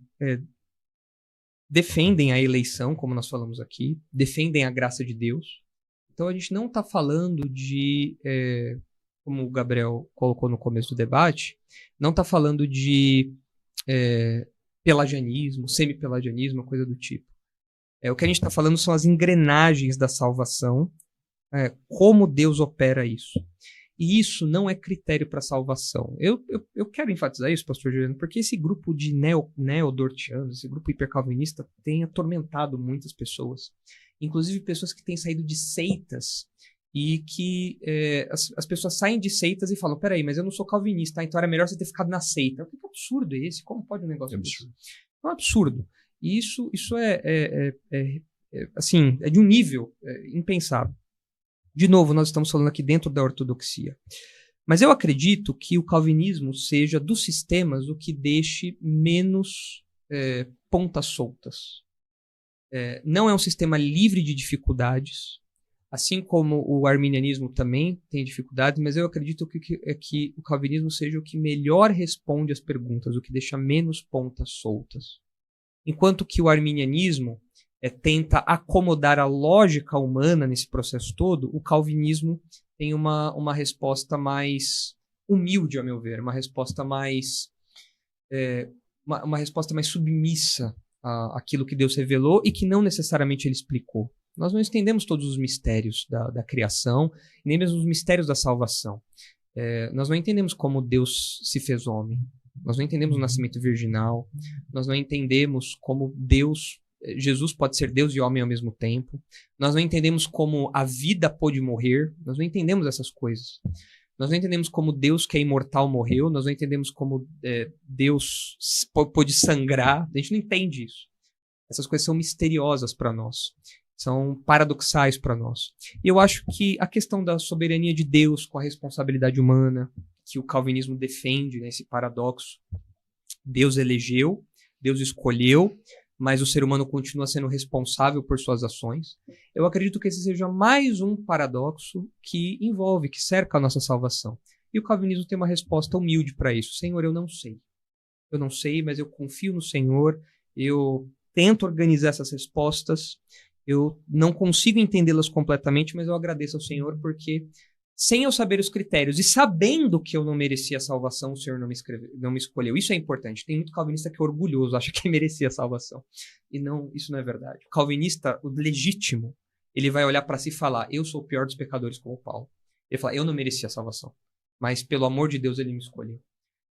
defendem a eleição, como nós falamos aqui, defendem a graça de Deus. Então a gente não está falando de, como o Gabriel colocou no começo do debate, não está falando de pelagianismo, semi-pelagianismo, coisa do tipo. O que a gente está falando são as engrenagens da salvação, como Deus opera isso. E isso não é critério para salvação. Eu quero enfatizar isso, pastor Juliano, porque esse grupo de neodortianos, esse grupo hipercalvinista, tem atormentado muitas pessoas. Inclusive pessoas que têm saído de seitas e que as pessoas saem de seitas e falam, peraí, mas eu não sou calvinista, então era melhor você ter ficado na seita. Que absurdo é esse? Como pode um negócio desse? É um absurdo. E isso assim, é de um nível impensável. De novo, nós estamos falando aqui dentro da ortodoxia. Mas eu acredito que o calvinismo seja dos sistemas o que deixe menos pontas soltas. Não é um sistema livre de dificuldades, assim como o arminianismo também tem dificuldades, mas eu acredito que o calvinismo seja o que melhor responde às perguntas, o que deixa menos pontas soltas. Enquanto que o arminianismo tenta acomodar a lógica humana nesse processo todo, o calvinismo tem uma resposta mais humilde, a meu ver, uma resposta mais submissa àquilo que Deus revelou e que não necessariamente ele explicou. Nós não entendemos todos os mistérios da criação, nem mesmo os mistérios da salvação. Nós não entendemos como Deus se fez homem. Nós não entendemos o nascimento virginal. Nós não entendemos como Jesus pode ser Deus e homem ao mesmo tempo. Nós não entendemos como a vida pôde morrer. Nós não entendemos essas coisas. Nós não entendemos como Deus, que é imortal, morreu. Nós não entendemos como Deus pôde sangrar. A gente não entende isso. Essas coisas são misteriosas para nós. São paradoxais para nós. E eu acho que a questão da soberania de Deus com a responsabilidade humana, que o calvinismo defende, né, esse paradoxo. Deus elegeu, Deus escolheu, mas o ser humano continua sendo responsável por suas ações. Eu acredito que esse seja mais um paradoxo que envolve, que cerca a nossa salvação. E o calvinismo tem uma resposta humilde para isso. Senhor, eu não sei. Eu não sei, mas eu confio no Senhor. Eu tento organizar essas respostas. Eu não consigo entendê-las completamente, mas eu agradeço ao Senhor porque, sem eu saber os critérios e sabendo que eu não merecia a salvação, o Senhor não me escolheu. Isso é importante. Tem muito calvinista que é orgulhoso, acha que merecia a salvação. E não, isso não é verdade. O calvinista, o legítimo, ele vai olhar para si e falar, eu sou o pior dos pecadores como Paulo. Ele fala, eu não merecia a salvação, mas pelo amor de Deus ele me escolheu.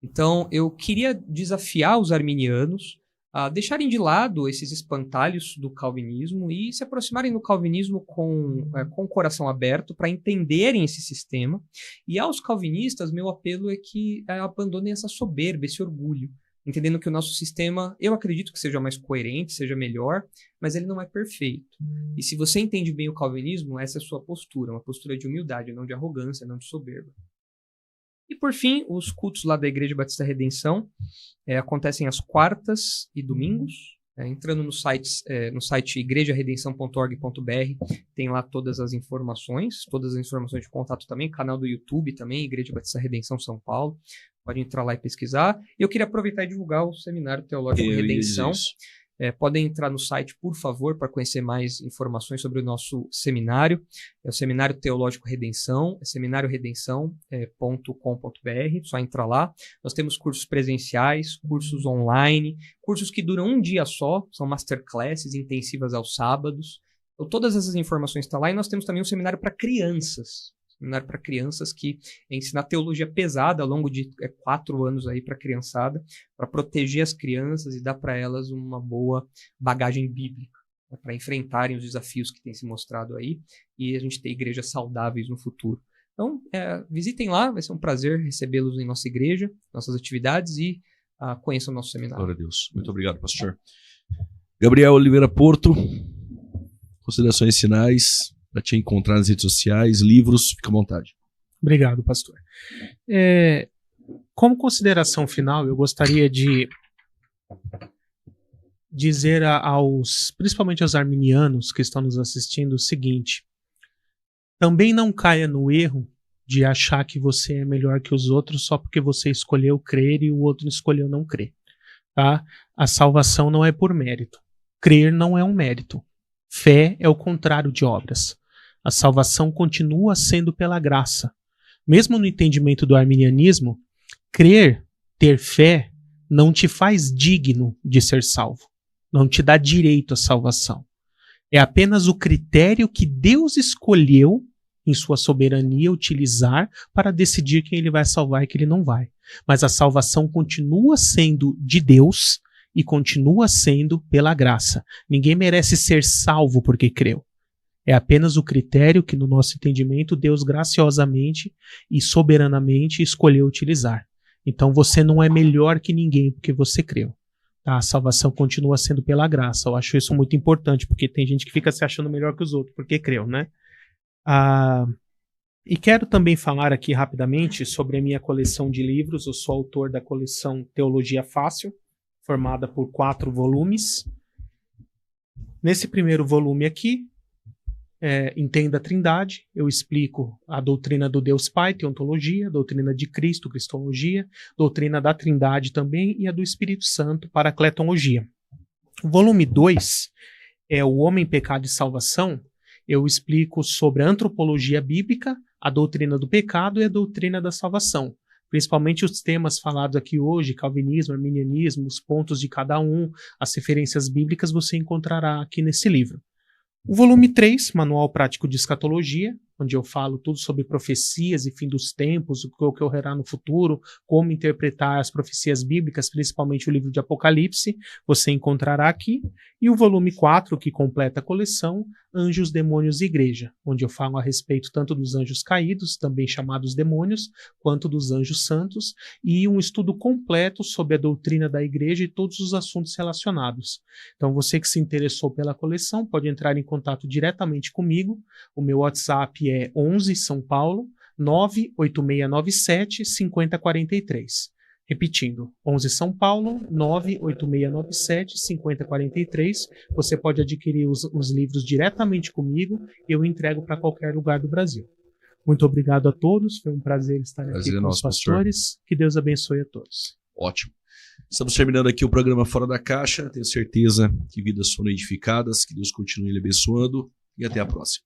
Então, eu queria desafiar os arminianos a deixarem de lado esses espantalhos do calvinismo e se aproximarem do calvinismo com o coração aberto para entenderem esse sistema. E aos calvinistas, meu apelo é que abandonem essa soberba, esse orgulho, entendendo que o nosso sistema, eu acredito que seja mais coerente, seja melhor, mas ele não é perfeito. E se você entende bem o calvinismo, essa é a sua postura, uma postura de humildade, não de arrogância, não de soberba. E por fim, os cultos lá da Igreja Batista Redenção acontecem às quartas e domingos. Entrando no site igrejaredenção.org.br, tem lá todas as informações de contato também, canal do YouTube também, Igreja Batista Redenção São Paulo. Pode entrar lá e pesquisar. E eu queria aproveitar e divulgar o Seminário Teológico Redenção. Podem entrar no site, por favor, para conhecer mais informações sobre o nosso seminário. É o Seminário Teológico Redenção, é seminarioredenção.com.br, só entrar lá. Nós temos cursos presenciais, cursos online, cursos que duram um dia só, são masterclasses intensivas aos sábados. Então, todas essas informações estão lá. E nós temos também um seminário para crianças. Seminário para crianças que ensina teologia pesada ao longo de 4 anos aí para a criançada, para proteger as crianças e dar para elas uma boa bagagem bíblica, né, para enfrentarem os desafios que têm se mostrado aí e a gente ter igrejas saudáveis no futuro. Então, visitem lá, vai ser um prazer recebê-los em nossa igreja, nossas atividades e conheçam o nosso seminário. Glória a Deus. Muito obrigado, pastor. Gabriel Oliveira Porto, considerações finais. Para te encontrar nas redes sociais, livros, fica à vontade. Obrigado, pastor. Como consideração final, eu gostaria de dizer principalmente aos arminianos que estão nos assistindo o seguinte: também não caia no erro de achar que você é melhor que os outros só porque você escolheu crer e o outro escolheu não crer. Tá? A salvação não é por mérito. Crer não é um mérito. Fé é o contrário de obras. A salvação continua sendo pela graça. Mesmo no entendimento do arminianismo, crer, ter fé, não te faz digno de ser salvo. Não te dá direito à salvação. É apenas o critério que Deus escolheu, em sua soberania, utilizar para decidir quem ele vai salvar e quem ele não vai. Mas a salvação continua sendo de Deus e continua sendo pela graça. Ninguém merece ser salvo porque creu. É apenas o critério que, no nosso entendimento, Deus graciosamente e soberanamente escolheu utilizar. Então você não é melhor que ninguém porque você creu. Tá? A salvação continua sendo pela graça. Eu acho isso muito importante, porque tem gente que fica se achando melhor que os outros porque creu, né? E quero também falar aqui rapidamente sobre a minha coleção de livros. Eu sou autor da coleção Teologia Fácil, formada por 4 volumes. Nesse primeiro volume aqui, Entenda a Trindade, eu explico a doutrina do Deus Pai, teontologia, a doutrina de Cristo, cristologia, doutrina da Trindade também e a do Espírito Santo, paracletologia. O volume 2 é o Homem, Pecado e Salvação. Eu explico sobre a antropologia bíblica, a doutrina do pecado e a doutrina da salvação. Principalmente os temas falados aqui hoje, calvinismo, arminianismo, os pontos de cada um, as referências bíblicas, você encontrará aqui nesse livro. O volume 3, Manual Prático de Escatologia, onde eu falo tudo sobre profecias e fim dos tempos, o que ocorrerá no futuro, como interpretar as profecias bíblicas, principalmente o livro de Apocalipse, você encontrará aqui. E o volume 4, que completa a coleção, Anjos, Demônios e Igreja, onde eu falo a respeito tanto dos anjos caídos, também chamados demônios, quanto dos anjos santos, e um estudo completo sobre a doutrina da igreja e todos os assuntos relacionados. Então, você que se interessou pela coleção pode entrar em contato diretamente comigo. O meu WhatsApp é 11 São Paulo 98697 5043. Repetindo, 11 São Paulo, 98697 5043. Você pode adquirir os livros diretamente comigo e eu entrego para qualquer lugar do Brasil. Muito obrigado a todos, foi um prazer estar aqui com os pastores. Pastor. Que Deus abençoe a todos. Ótimo. Estamos terminando aqui o programa Fora da Caixa. Tenho certeza que vidas foram edificadas, que Deus continue lhe abençoando e até a próxima.